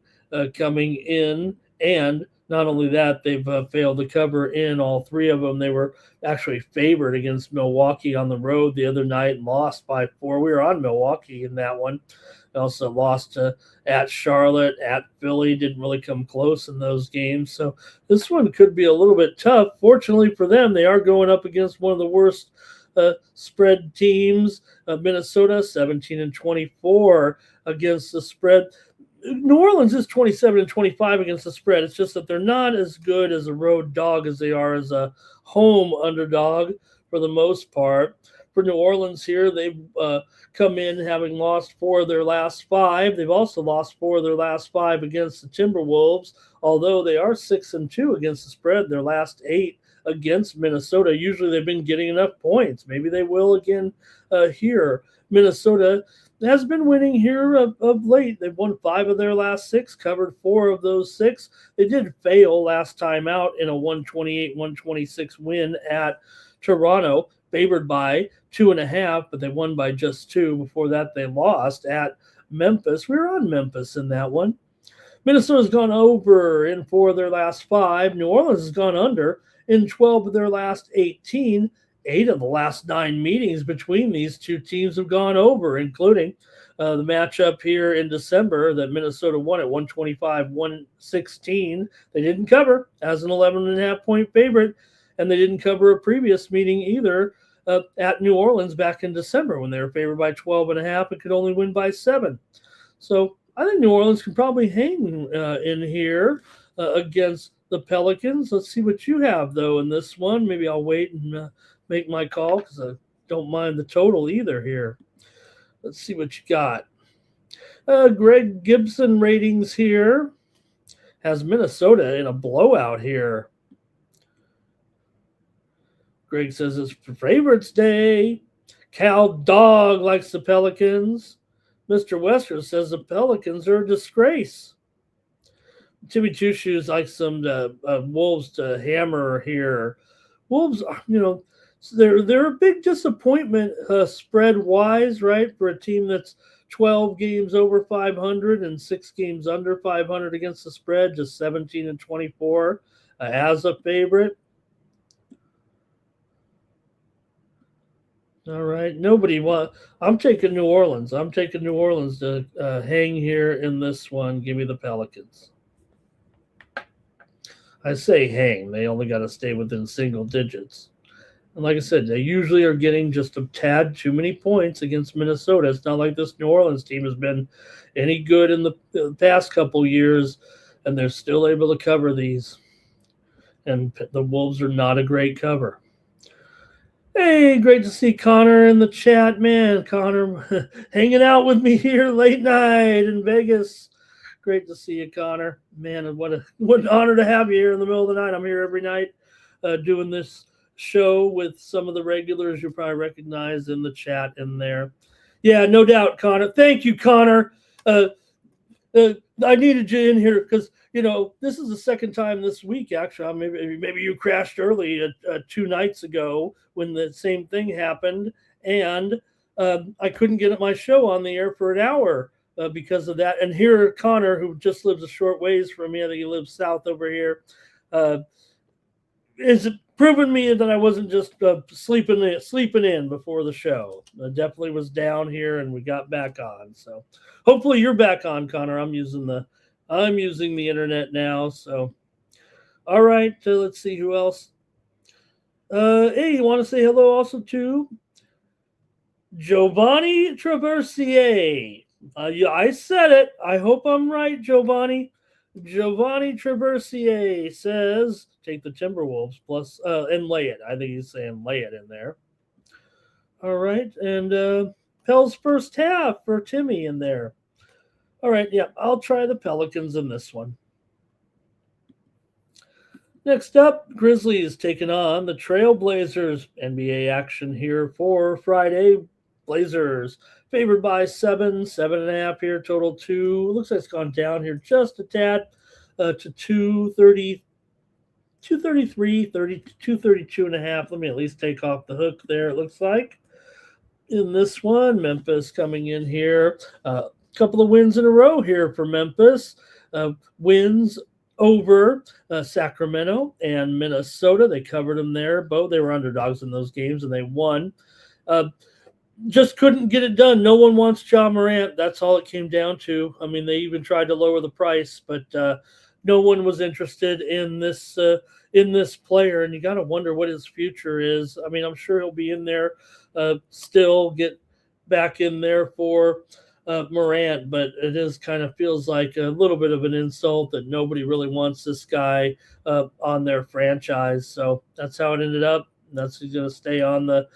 coming in, and not only that, they've failed to cover in all 3 of them. They were actually favored against Milwaukee on the road the other night and lost by 4. We were on Milwaukee in that one. They also lost at Charlotte, at Philly, didn't really come close in those games. So this one could be a little bit tough. Fortunately for them, they are going up against one of the worst spread teams, Minnesota, 17-24 against the spread. New Orleans is 27-25 against the spread. It's just that they're not as good as a road dog as they are as a home underdog for the most part. For New Orleans here, they've come in having lost 4 of their last 5. They've also lost 4 of their last 5 against the Timberwolves, although they are 6-2 against the spread. Their last 8 against Minnesota. Usually they've been getting enough points. Maybe they will again here. Minnesota has been winning here of late. They've won 5 of their last 6, covered 4 of those 6. They did fail last time out in a 128-126 win at Toronto, favored by 2.5, but they won by just 2. Before that, they lost at Memphis. We were on Memphis in that one. Minnesota's gone over in 4 of their last 5. New Orleans has gone under in 12 of their last 18. 8 of the last 9 meetings between these 2 teams have gone over, including the matchup here in December that Minnesota won at 125-116. They didn't cover as an 11.5-point favorite, and they didn't cover a previous meeting either at New Orleans back in December when they were favored by 12.5 and could only win by 7. So I think New Orleans can probably hang in here against the Pelicans. Let's see what you have, though, in this one. Maybe I'll wait and make my call because I don't mind the total either here. Let's see what you got. Greg Gibson ratings here has Minnesota in a blowout here. Greg says it's favorites day. Cal Dog likes the Pelicans. Mr. Wester says the Pelicans are a disgrace. Timmy Two Shoes likes some Wolves to hammer here. Wolves, they're a big disappointment spread wise, right? For a team that's 12 games over 500 and 6 games under 500 against the spread, just 17-24 as a favorite. All right, I'm taking New Orleans. I'm taking New Orleans to hang here in this one. Give me the Pelicans. I say hang. They only got to stay within single digits. And like I said, they usually are getting just a tad too many points against Minnesota. It's not like this New Orleans team has been any good in the past couple years, and they're still able to cover these. And the Wolves are not a great cover. Hey, great to see Connor in the chat, man. Connor hanging out with me here late night in Vegas. Great to see you, Connor. Man, what an honor to have you here in the middle of the night. I'm here every night doing this show with some of the regulars you'll probably recognize in the chat in there. Yeah, no doubt, Connor. Thank you, Connor. I needed you in here because, this is the second time this week, actually. Maybe you crashed early 2 nights ago when the same thing happened, and I couldn't get my show on the air for an hour because of that. And here, Connor, who just lives a short ways from me, I think he lives south over here, is proven me that I wasn't just sleeping in before the show. I definitely was down here, and we got back on. So hopefully you're back on, Connor. I'm using the internet now, so All right, let's see who else. Hey, you want to say hello also to Giovanni Traversier? Yeah, I said it. I hope I'm right, Giovanni. Giovanni Traversier says take the Timberwolves plus and lay it. I think he's saying lay it in there. All right, and Pell's first half for Timmy in there. All right, yeah, I'll try the Pelicans in this one. Next up, Grizzlies taking on the Trailblazers. NBA action here for Friday. Blazers favored by 7.5 here, total 2. Looks like it's gone down here just a tad to 230, 233, 30, 232.5. Let me at least take off the hook there, it looks like. In this one, Memphis coming in here. A couple of wins in a row here for Memphis. Wins over Sacramento and Minnesota. They covered them there. Both they were underdogs in those games and they won. Just couldn't get it done. No one wants Ja Morant. That's all it came down to. I mean, they even tried to lower the price, but no one was interested in this player. And you got to wonder what his future is. I mean, I'm sure he'll be in there, still get back in there for Morant, but it is kind of feels like a little bit of an insult that nobody really wants this guy on their franchise. So that's how it ended up. That's who's going to stay on the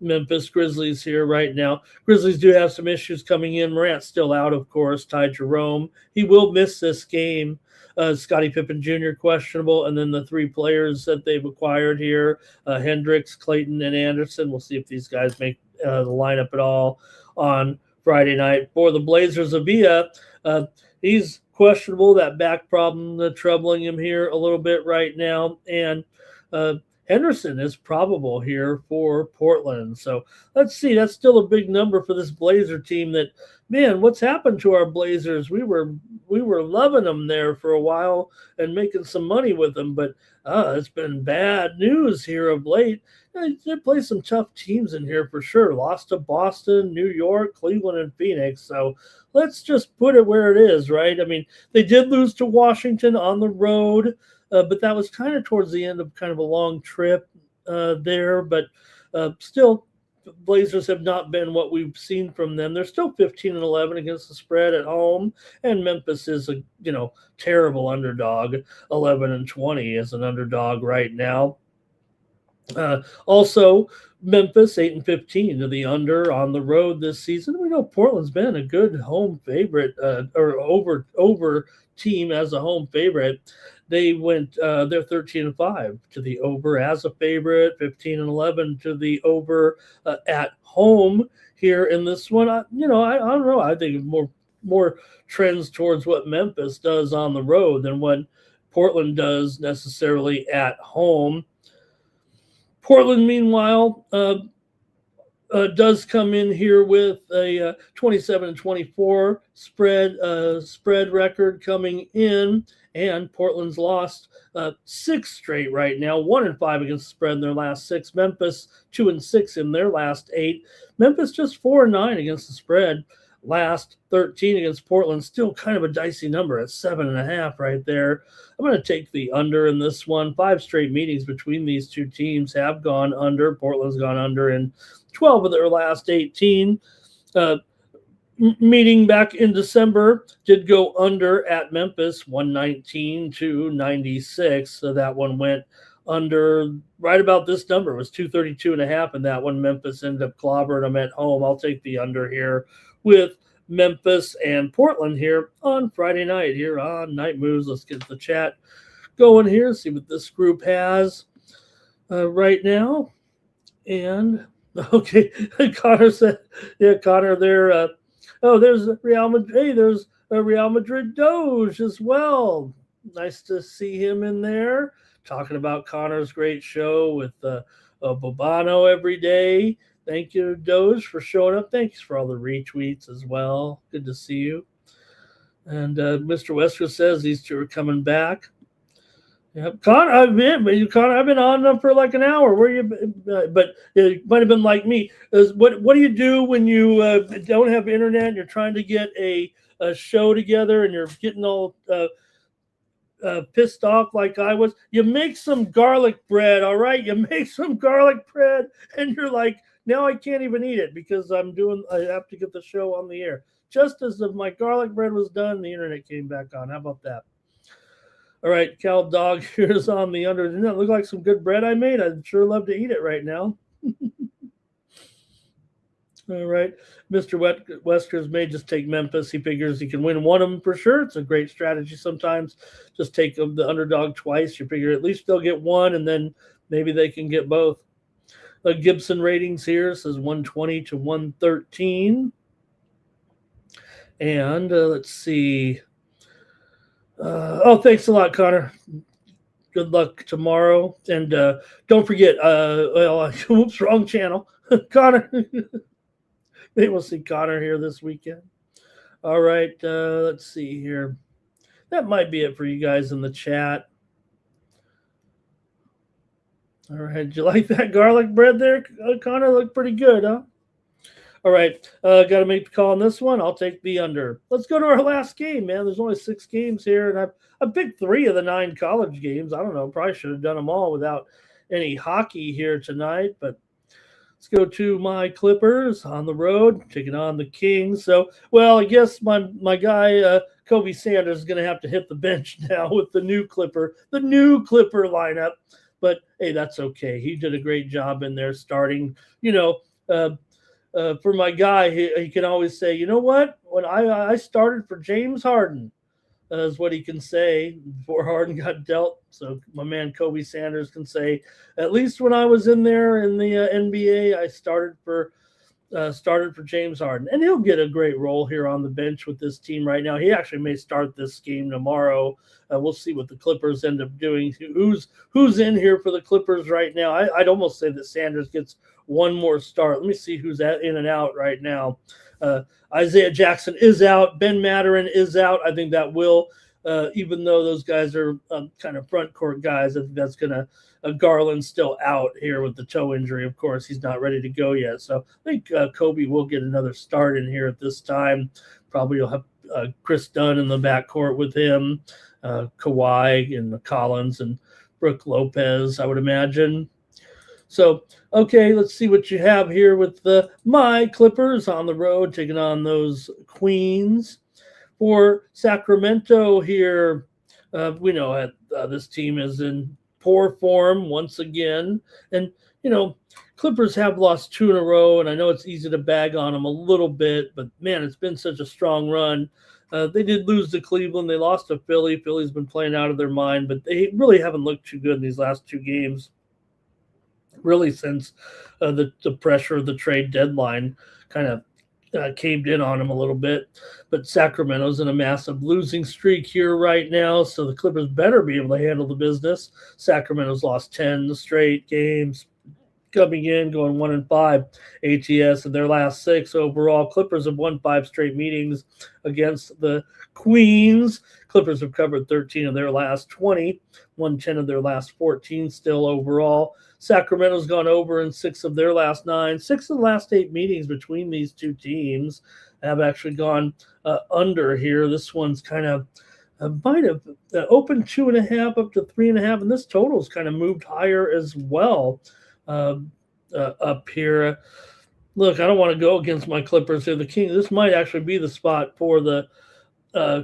Memphis Grizzlies here right now. Grizzlies do have some issues coming in. Morant's still out, of course. Ty Jerome. He will miss this game. Scottie Pippen Jr. questionable, and then the 3 players that they've acquired here, Hendricks, Clayton, and Anderson. We'll see if these guys make the lineup at all on Friday night. For the Blazers, Avia, he's questionable. That back problem troubling him here a little bit right now. And Henderson is probable here for Portland. So let's see. That's still a big number for this Blazer team. That, man, what's happened to our Blazers? We were loving them there for a while and making some money with them, but it's been bad news here of late. They play some tough teams in here for sure. Lost to Boston, New York, Cleveland, and Phoenix. So let's just put it where it is, right? I mean, they did lose to Washington on the road. But that was kind of towards the end of kind of a long trip there. But still, Blazers have not been what we've seen from them. They're still 15-11 against the spread at home, and Memphis is a terrible underdog. 11-20 as an underdog right now. Also, Memphis 8-15 to the under on the road this season. We know Portland's been a good home favorite or over team as a home favorite. They went they're 13-5 to the over as a favorite, 15-11 to the over at home here in this one. I don't know. I think more trends towards what Memphis does on the road than what Portland does necessarily at home. Portland, meanwhile, does come in here with a 27-24 spread record coming in, and Portland's lost 6 straight right now, 1-5 against the spread in their last 6. Memphis 2-6 in their last 8. Memphis just 4-9 against the spread. Last 13 against Portland, still kind of a dicey number at 7.5 right there. I'm going to take the under in this one. 5 straight meetings between these two teams have gone under. Portland's gone under in 12 of their last 18. Meeting back in December did go under at Memphis, 119-96. So that one went under right about this number. It was 232.5, and that one Memphis ended up clobbering them at home. I'll take the under here with Memphis and Portland here on Friday night here on Night Moves. Let's get the chat going here, see what this group has right now. And okay, Connor said, yeah, Connor there. There's Real Madrid. Hey, there's a Real Madrid Doge as well. Nice to see him in there talking about Connor's great show with Bobano every day. Thank you, Doge, for showing up. Thanks for all the retweets as well. Good to see you. And Mr. Wesker says these two are coming back. Yep, Connor, I've been on them for like an hour. Where you? But it might have been like me. What do you do when you don't have internet and you're trying to get a show together and you're getting all pissed off like I was, you make some garlic bread, all right? You make some garlic bread, and you're like, now I can't even eat it because I have to get the show on the air. Just as my garlic bread was done, the internet came back on. How about that? All right, Cal Dog here's on the under. Doesn't that look like some good bread I made? I'd sure love to eat it right now. All right. Mr. Weskers may just take Memphis. He figures he can win one of them for sure. It's a great strategy sometimes. Just take the underdog twice. You figure at least they'll get one, and then maybe they can get both. The Gibson ratings here says 120 to 113. And let's see. Thanks a lot, Connor. Good luck tomorrow. And don't forget, oops, wrong channel. Connor. Maybe we'll see Connor here this weekend. All right, let's see here. That might be it for you guys in the chat. All right, did you like that garlic bread there, Connor? Looked pretty good, huh? All right, got to make the call on this one. I'll take the under. Let's go to our last game, man. There's only 6 games here, and I picked 3 of the 9 college games. I don't know, probably should have done them all without any hockey here tonight, but let's go to my Clippers on the road, taking on the Kings. So, well, I guess my guy Kobe Sanders is going to have to hit the bench now with the new Clipper lineup. But hey, that's okay. He did a great job in there starting. For my guy, he can always say, you know what? When I started for James Harden, is what he can say before Harden got dealt. So my man Kobe Sanders can say, at least when I was in there in the NBA, I started for James Harden, and he'll get a great role here on the bench with this team right now. He actually may start this game tomorrow. We'll see what the Clippers end up doing. Who's in here for the Clippers right now? I'd almost say that Sanders gets one more start. Let me see who's in and out right now. Isaiah Jackson is out. Ben Mathurin is out. I think that will, even though those guys are kind of front court guys, I think that's going to Garland's still out here with the toe injury. Of course, he's not ready to go yet. So I think Kobe will get another start in here at this time. Probably you'll have Chris Dunn in the backcourt with him, Kawhi and Collins and Brooke Lopez, I would imagine. So, okay, let's see what you have here with my Clippers on the road, taking on those Queens. For Sacramento here, we know this team is in poor form once again. And, Clippers have lost 2 in a row, and I know it's easy to bag on them a little bit, but, man, it's been such a strong run. They did lose to Cleveland. They lost to Philly. Philly's been playing out of their mind, but they really haven't looked too good in these last 2 games, really since the pressure of the trade deadline kind of caved in on them a little bit. But Sacramento's in a massive losing streak here right now, so the Clippers better be able to handle the business. Sacramento's lost 10 straight games, coming in, going 1-5 ATS in their last 6 overall. Clippers have won 5 straight meetings against the Queens. Clippers have covered 13 of their last 20, won 10 of their last 14 still overall. Sacramento's gone over in 6 of their last 9. 6 of the last 8 meetings between these 2 teams have actually gone under here. This one's kind of might have opened 2.5 up to 3.5, and this total's kind of moved higher as well up here. Look, I don't want to go against my Clippers here. The Kings, this might actually be the spot for the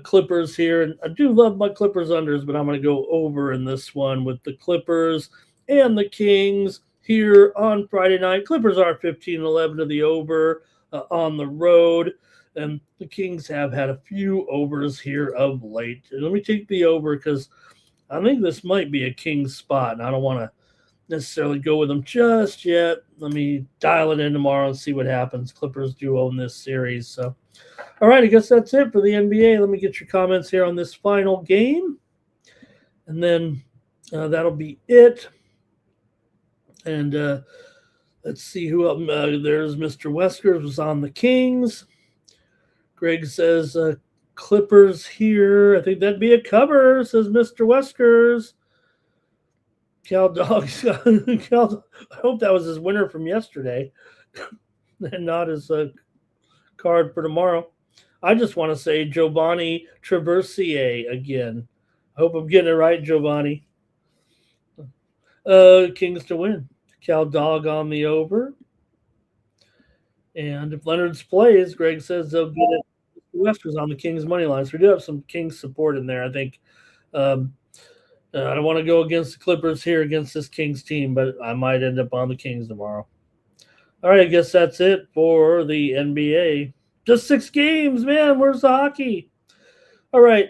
Clippers here. And I do love my Clippers unders, but I'm going to go over in this one with the Clippers and the Kings here on Friday night. Clippers are 15-11 to the over on the road. And the Kings have had a few overs here of late. Let me take the over because I think this might be a Kings spot, and I don't want to necessarily go with them just yet. Let me dial it in tomorrow and see what happens. Clippers do own this series. So, all right, I guess that's it for the NBA. Let me get your comments here on this final game, and then that'll be it. And let's see who else. There's Mr. Weskers was on the Kings. Greg says Clippers here. I think that'd be a cover, says Mr. Weskers. Cal Dogs. Cal, I hope that was his winner from yesterday and not his card for tomorrow. I just want to say Giovanni Traversier again. Hope I'm getting it right, Giovanni. Kings to win. Cal Dog on the over. And if Leonard's plays, Greg says they'll get it. West was on the Kings money line, so we do have some Kings support in there. I think um, I don't want to go against the Clippers here against this Kings team, but I might end up on the Kings tomorrow. All right, I guess that's it for the NBA. Just 6 games, man. Where's the hockey? All right.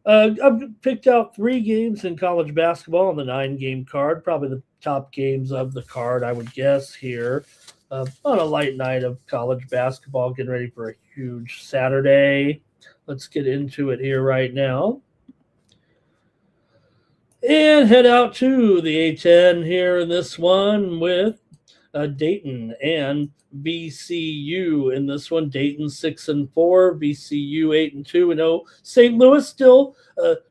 I've picked out 3 games in college basketball on the 9-game card, probably the top games of the card, I would guess, here. On a light night of college basketball, getting ready for a huge Saturday. Let's get into it here right now. And head out to the A10 here in this one with Dayton and VCU in this one. Dayton 6-4, VCU 8-2. No, St. Louis still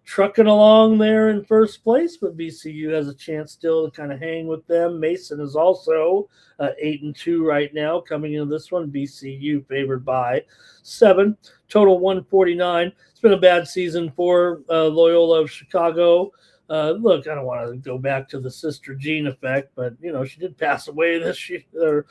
trucking along there in first place, but VCU has a chance still to kind of hang with them. Mason is also 8-2 right now coming into this one. VCU favored by 7. Total 149. It's been a bad season for Loyola of Chicago. Look, I don't want to go back to the Sister Jean effect, but she did pass away this year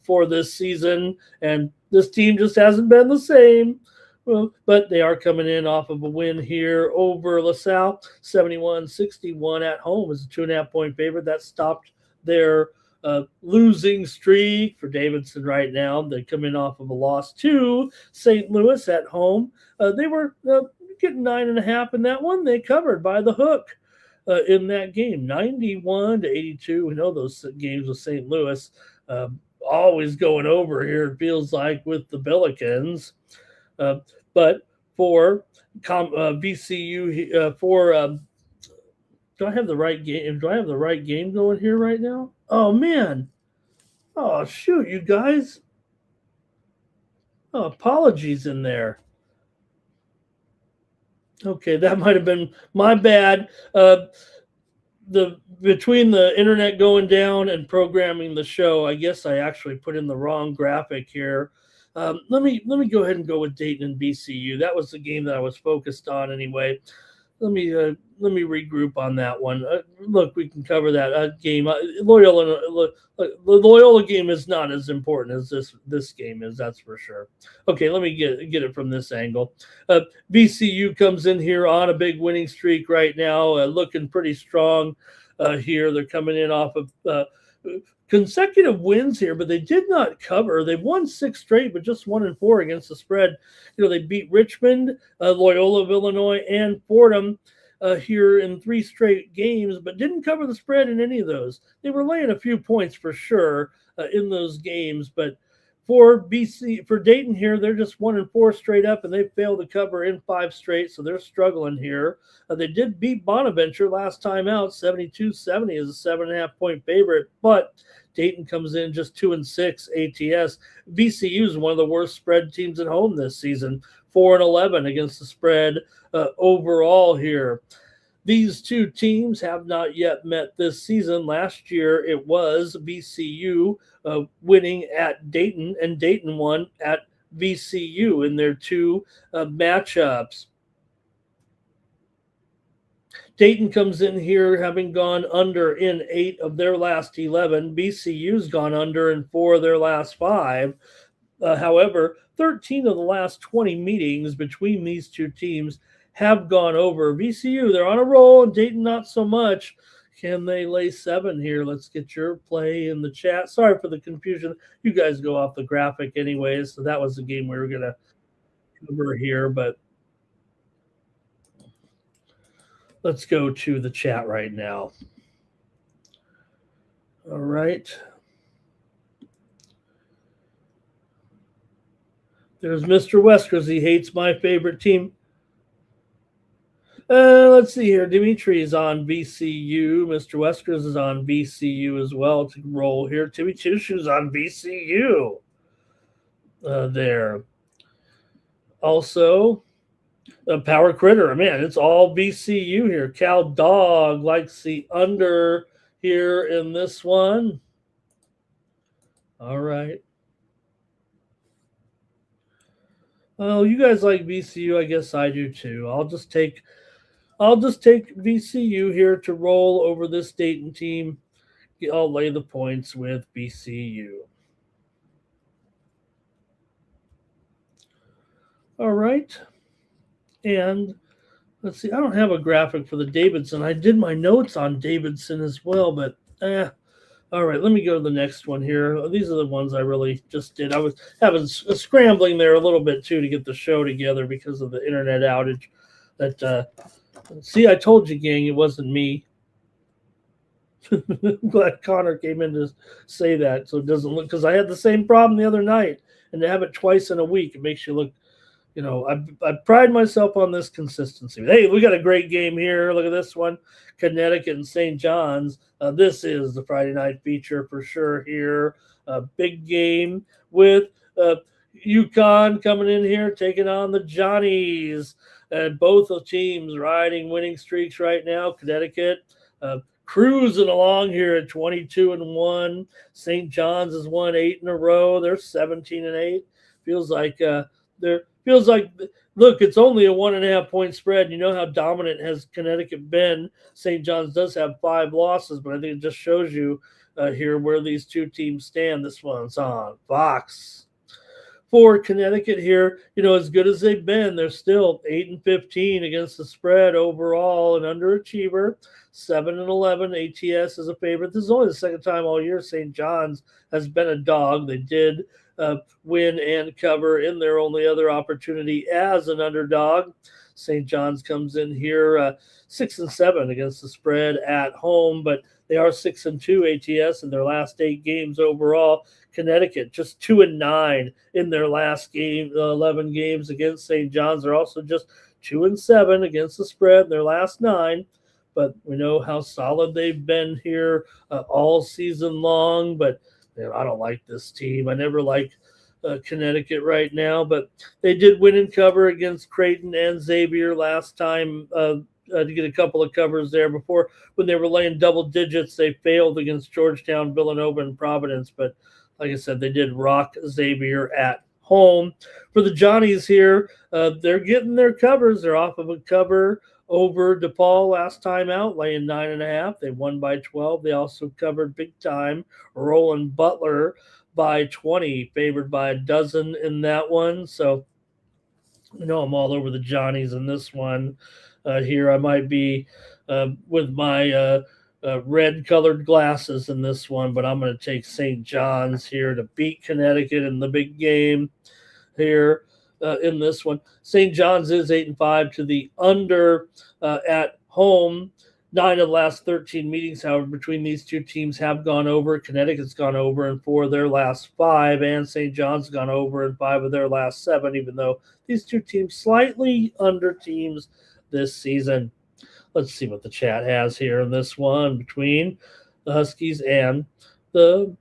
for this season, and this team just hasn't been the same. Well, but they are coming in off of a win here over LaSalle, 71-61 at home as a 2.5-point favorite. That stopped their losing streak for Davidson right now. They come in off of a loss to St. Louis at home. They were getting 9.5 in that one. They covered by the hook. In that game, 91-82. We know those games with St. Louis always going over here, it feels like, with the Billikens. But for VCU, do I have the right game? Do I have the right game going here right now? Oh, man. Oh, shoot, you guys. Oh, apologies in there. Okay, that might have been my bad. Between the internet going down and programming the show, I guess I actually put in the wrong graphic here. Let me go ahead and go with Dayton and VCU. That was the game that I was focused on anyway. Let me regroup on that one. Look, we can cover that game. The Loyola game is not as important as this game is. That's for sure. Okay, let me get it from this angle. VCU comes in here on a big winning streak right now, looking pretty strong here. They're coming in off of consecutive wins here, but they did not cover. They've won 6 straight, but just 1-4 against the spread. They beat Richmond, Loyola of Illinois, and Fordham here in 3 straight games, but didn't cover the spread in any of those. They were laying a few points for sure in those games, but for Dayton here, they're just 1-4 straight up, and they failed to cover in 5 straight, so they're struggling here. They did beat Bonaventure last time out, 72-70 as a 7.5-point favorite, but Dayton comes in just 2-6 ATS. VCU is one of the worst spread teams at home this season, 4-11 against the spread overall here. These 2 teams have not yet met this season. Last year, it was VCU winning at Dayton, and Dayton won at VCU in their 2 matchups. Dayton comes in here having gone under in 8 of their last 11. VCU's gone under in 4 of their last 5. However, 13 of the last 20 meetings between these 2 teams have gone over. VCU, they're on a roll, and Dayton not so much. Can they lay 7 here? Let's get your play in the chat. Sorry for the confusion. You guys go off the graphic anyways, so that was the game we were going to cover here, but let's go to the chat right now. All right. There's Mr. Weskers. He hates my favorite team. Let's see here. Dimitri is on VCU. Mr. Weskers is on VCU as well to roll here. Timmy Chushu's on VCU there. Also, Power Critter. Man, it's all VCU here. Cal Dog likes the under here in this one. All right. Well, you guys like VCU. I guess I do too. I'll just take I'll just take VCU here to roll over this Dayton team. I'll lay the points with VCU. All right. And let's see, I don't have a graphic for the Davidson. I did my notes on Davidson as well, but all right, let me go to the next one here. These are the ones I really just did. I was having scrambling there a little bit too to get the show together because of the internet outage. That see, I told you, gang, it wasn't me. I'm glad Connor came in to say that so it doesn't look, because I had the same problem the other night, and to have it twice in a week, it makes you look. I pride myself on this consistency. Hey, we got a great game here. Look at this one, Connecticut and St. John's. This is the Friday night feature for sure here. A big game with UConn coming in here, taking on the Johnnies. And both the teams riding winning streaks right now. Connecticut cruising along here at 22-1. St. John's has won 8 in a row. They're 17-8. Feels like look, it's only a 1.5 point spread. You know how dominant has Connecticut been. St. John's does have 5 losses, but I think it just shows you here where these two teams stand. This one's on Fox. For Connecticut here, as good as they've been, they're still 8-15 against the spread overall, an underachiever. 7-11. ATS is a favorite. This is only the second time all year St. John's has been a dog. They did win and cover in their only other opportunity as an underdog. St. John's comes in here 6-7 against the spread at home, but they are 6-2 ATS in their last 8 games overall. Connecticut just 2-9 in their last 11 games against St. John's. They're also just 2-7 against the spread in their last 9. But we know how solid they've been here all season long. But I don't like this team. I never liked Connecticut right now, but they did win and cover against Creighton and Xavier last time to get a couple of covers there. Before, when they were laying double digits, they failed against Georgetown, Villanova, and Providence. But like I said, they did rock Xavier at home. For the Johnnies here, they're getting their covers. They're off of a cover over DePaul last time out, laying 9.5. They won by 12. They also covered big time Roland Butler by 20, favored by a dozen in that one. So, I'm all over the Johnnies in this one. Here I might be with my red colored glasses in this one, but I'm going to take St. John's here to beat Connecticut in the big game here in this one. St. John's is 8-5 to the under at home. 9 of the last 13 meetings, however, between these two teams have gone over. Connecticut's gone over in 4 of their last 5, and St. John's gone over in 5 of their last 7, even though these two teams slightly under teams this season. Let's see what the chat has here in this one between the Huskies and the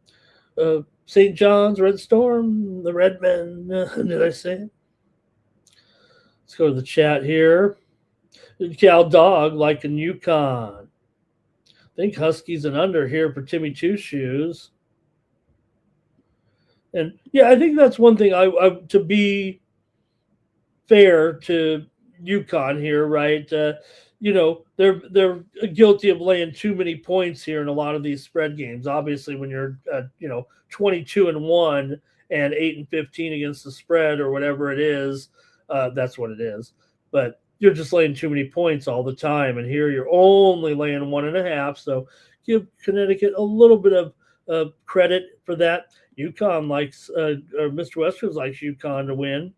St. John's Red Storm, the Redmen. Did I say it? Let's go to the chat here. Cal Dog liking UConn. I think Huskies and under here for Timmy Two Shoes. And yeah, I think that's one thing I to be fair to UConn here, right? They're guilty of laying too many points here in a lot of these spread games. Obviously, when you're 22-1 and 8-15 against the spread or whatever it is, that's what it is. But you're just laying too many points all the time, and here you're only laying 1.5. So give Connecticut a little bit of credit for that. UConn likes, or Mr. Westerns likes UConn to win.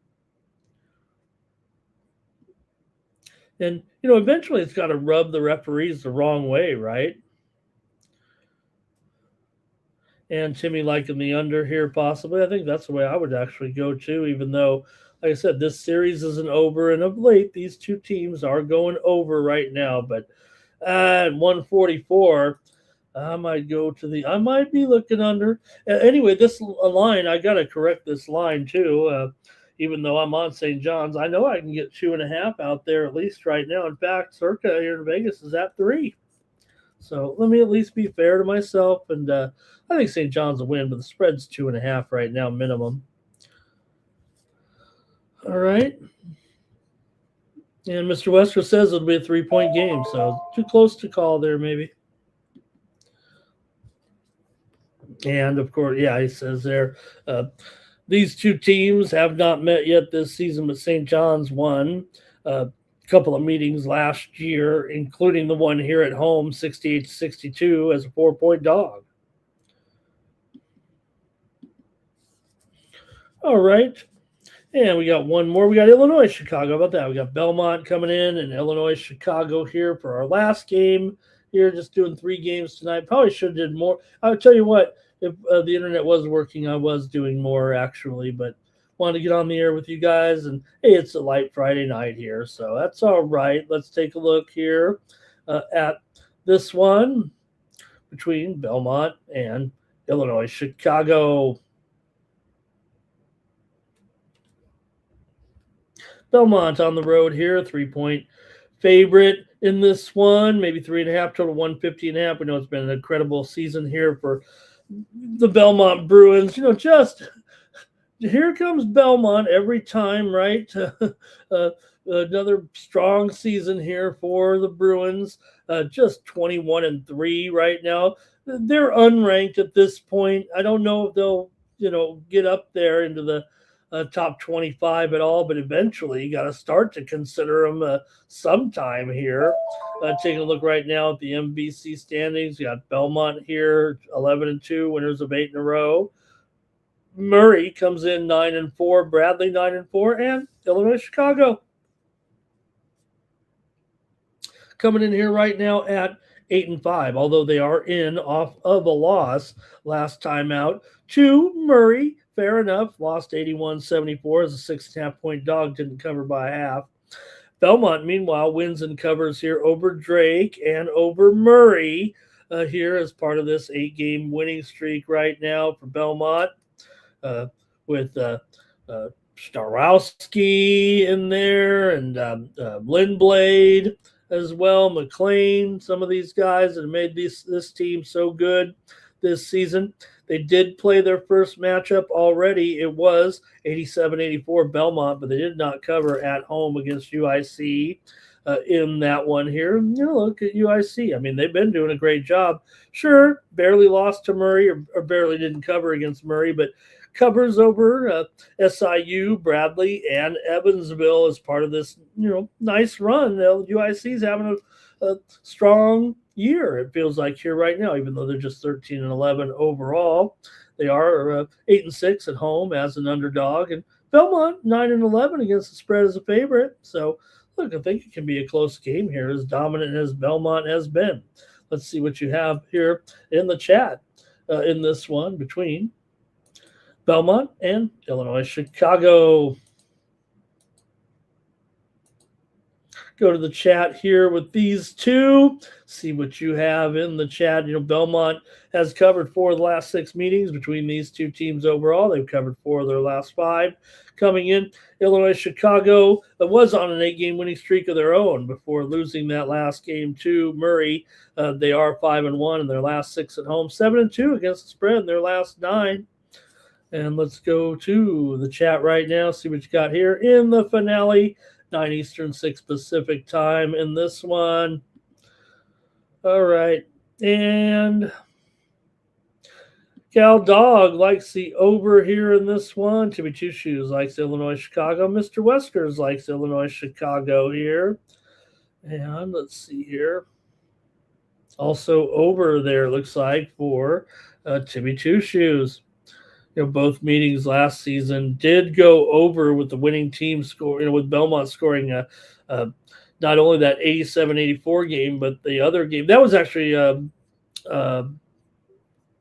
And, eventually it's got to rub the referees the wrong way, right? And Timmy liking the under here possibly. I think that's the way I would actually go too, even though, like I said, this series isn't over. And of late, these two teams are going over right now. But at 144, I might be looking under. Anyway, this line, I got to correct this line too. Even though I'm on St. John's, I know I can get 2.5 out there at least right now. In fact, Circa here in Vegas is at 3. So let me at least be fair to myself. And I think St. John's will win, but the spread's 2.5 right now, minimum. All right. And Mr. Wesker says it'll be a 3-point game, so too close to call there, maybe. And of course, yeah, he says there, these two teams have not met yet this season, but St. John's won a couple of meetings last year, including the one here at home, 68-62, as a 4-point dog. All right. And we got one more. We got Illinois, Chicago. How about that? We got Belmont coming in and Illinois, Chicago here for our last game. Here, just doing 3 games tonight. Probably should have did more. I'll tell you what, if the internet was working, I was doing more actually, but wanted to get on the air with you guys. And hey, it's a light Friday night here, so that's all right. Let's take a look here at this one between Belmont and Illinois, Chicago. Belmont on the road here, 3-point favorite in this one, maybe 3.5, total 150.5. We know it's been an incredible season here for the Belmont Bruins. Just here comes Belmont every time, right? Another strong season here for the Bruins. Just 21-3 right now. They're unranked at this point. I don't know if they'll, get up there into the top 25 at all, but eventually you got to start to consider them sometime here. Taking a look right now at the MVC standings, you got Belmont here, 11-2, winners of 8 in a row. Murray comes in 9-4, Bradley 9-4, and Illinois, Chicago coming in here right now at 8-5, although they are in off of a loss last time out to Murray. Fair enough. Lost 81-74 as a 6.5-point dog. Didn't cover by half. Belmont, meanwhile, wins and covers here over Drake and over Murray here as part of this 8-game winning streak right now for Belmont with Starowski in there and Lindblade as well, McLean, some of these guys that have made this team so good this season. They did play their first matchup already. It was 87-84 Belmont, but they did not cover at home against UIC in that one here. Look at UIC. I mean, they've been doing a great job. Sure, barely lost to Murray or barely didn't cover against Murray, but covers over SIU, Bradley, and Evansville as part of this, nice run. UIC's having a strong year, it feels like here right now, even though they're just 13-11 overall. They are 8-6 at home as an underdog, and Belmont 9-11 against the spread as a favorite. So look, I think it can be a close game here, as dominant as Belmont has been. Let's see what you have here in the chat in this one between Belmont and Illinois, Chicago. Go to the chat here with these two. See what you have in the chat. Belmont has covered 4 of the last 6 meetings between these two teams overall. They've covered 4 of their last 5. Coming in, Illinois, Chicago was on an 8-game winning streak of their own before losing that last game to Murray. They are 5-1 in their last 6 at home, 7-2 against the spread in their last 9. And let's go to the chat right now, see what you got here in the finale. 9 Eastern, 6 Pacific time in this one. All right. And Cal Dog likes the over here in this one. Timmy Two Shoes likes Illinois, Chicago. Mr. Weskers likes Illinois, Chicago here. And let's see here. Also over there, looks like, for Timmy Two Shoes. Both meetings last season did go over with the winning team score, with Belmont scoring not only that 87-84 game, but the other game. That was actually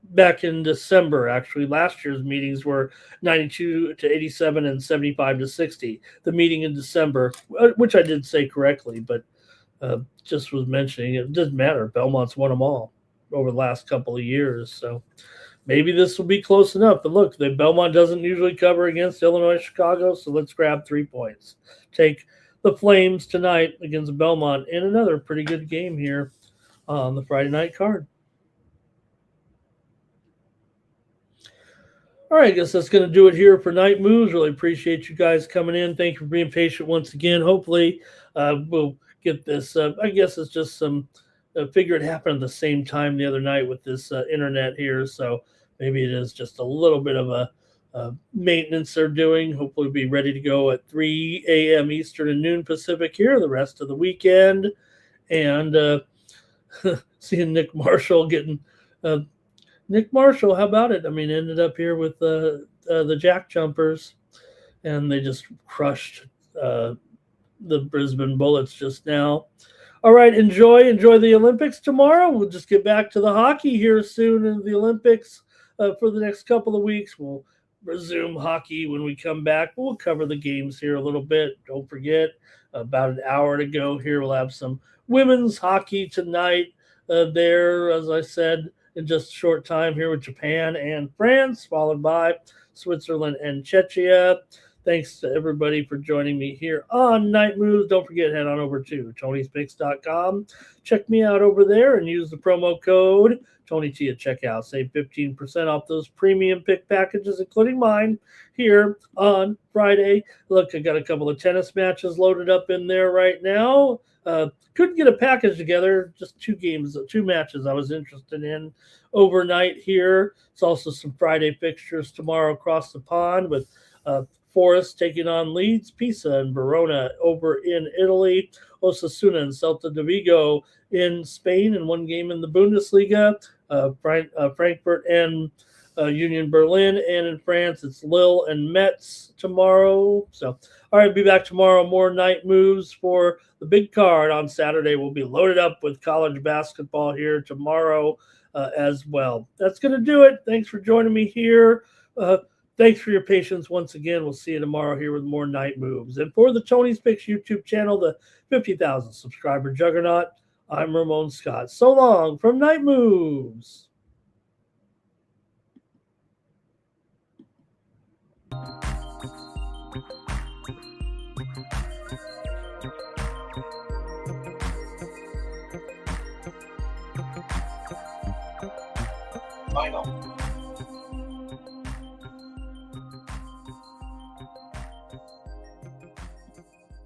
back in December, actually. Last year's meetings were 92-87 and 75-60. The meeting in December, which I did say correctly, but just was mentioning it doesn't matter. Belmont's won them all over the last couple of years, so maybe this will be close enough. But look, the Belmont doesn't usually cover against Illinois, Chicago, so let's grab 3 points. Take the Flames tonight against Belmont in another pretty good game here on the Friday night card. All right, I guess that's going to do it here for Night Moves. Really appreciate you guys coming in. Thank you for being patient once again. Hopefully, we'll get this. I guess it's just some figure it happened at the same time the other night with this internet here. So maybe it is just a little bit of a maintenance they're doing. Hopefully, we'll be ready to go at 3 a.m. Eastern and noon Pacific here the rest of the weekend. And seeing Nick Marshall getting. Nick Marshall, how about it? I mean, ended up here with the Jack Jumpers, and they just crushed the Brisbane Bullets just now. All right, enjoy the Olympics tomorrow. We'll just get back to the hockey here soon in the Olympics for the next couple of weeks. We'll resume hockey when we come back. We'll cover the games here a little bit. Don't forget, about an hour to go here. We'll have some women's hockey tonight there, as I said, in just a short time here with Japan and France, followed by Switzerland and Czechia. Thanks to everybody for joining me here on Night Moves. Don't forget, head on over to Tony'sPicks.com. Check me out over there and use the promo code TonyT at checkout. Save 15% off those premium pick packages, including mine, here on Friday. Look, I got a couple of tennis matches loaded up in there right now. Couldn't get a package together, just two matches I was interested in overnight here. It's also some Friday fixtures tomorrow across the pond with Forest taking on Leeds, Pisa and Verona over in Italy, Osasuna and Celta de Vigo in Spain, and one game in the Bundesliga, Frankfurt and Union Berlin, and in France it's Lille and Metz tomorrow. So, all right, be back tomorrow. More Night Moves for the big card on Saturday. We'll be loaded up with college basketball here tomorrow as well. That's going to do it. Thanks for joining me here. Thanks for your patience once again. We'll see you tomorrow here with more Night Moves. And for the Tony's Picks YouTube channel, the 50,000 subscriber juggernaut, I'm Ramon Scott. So long from Night Moves. Final.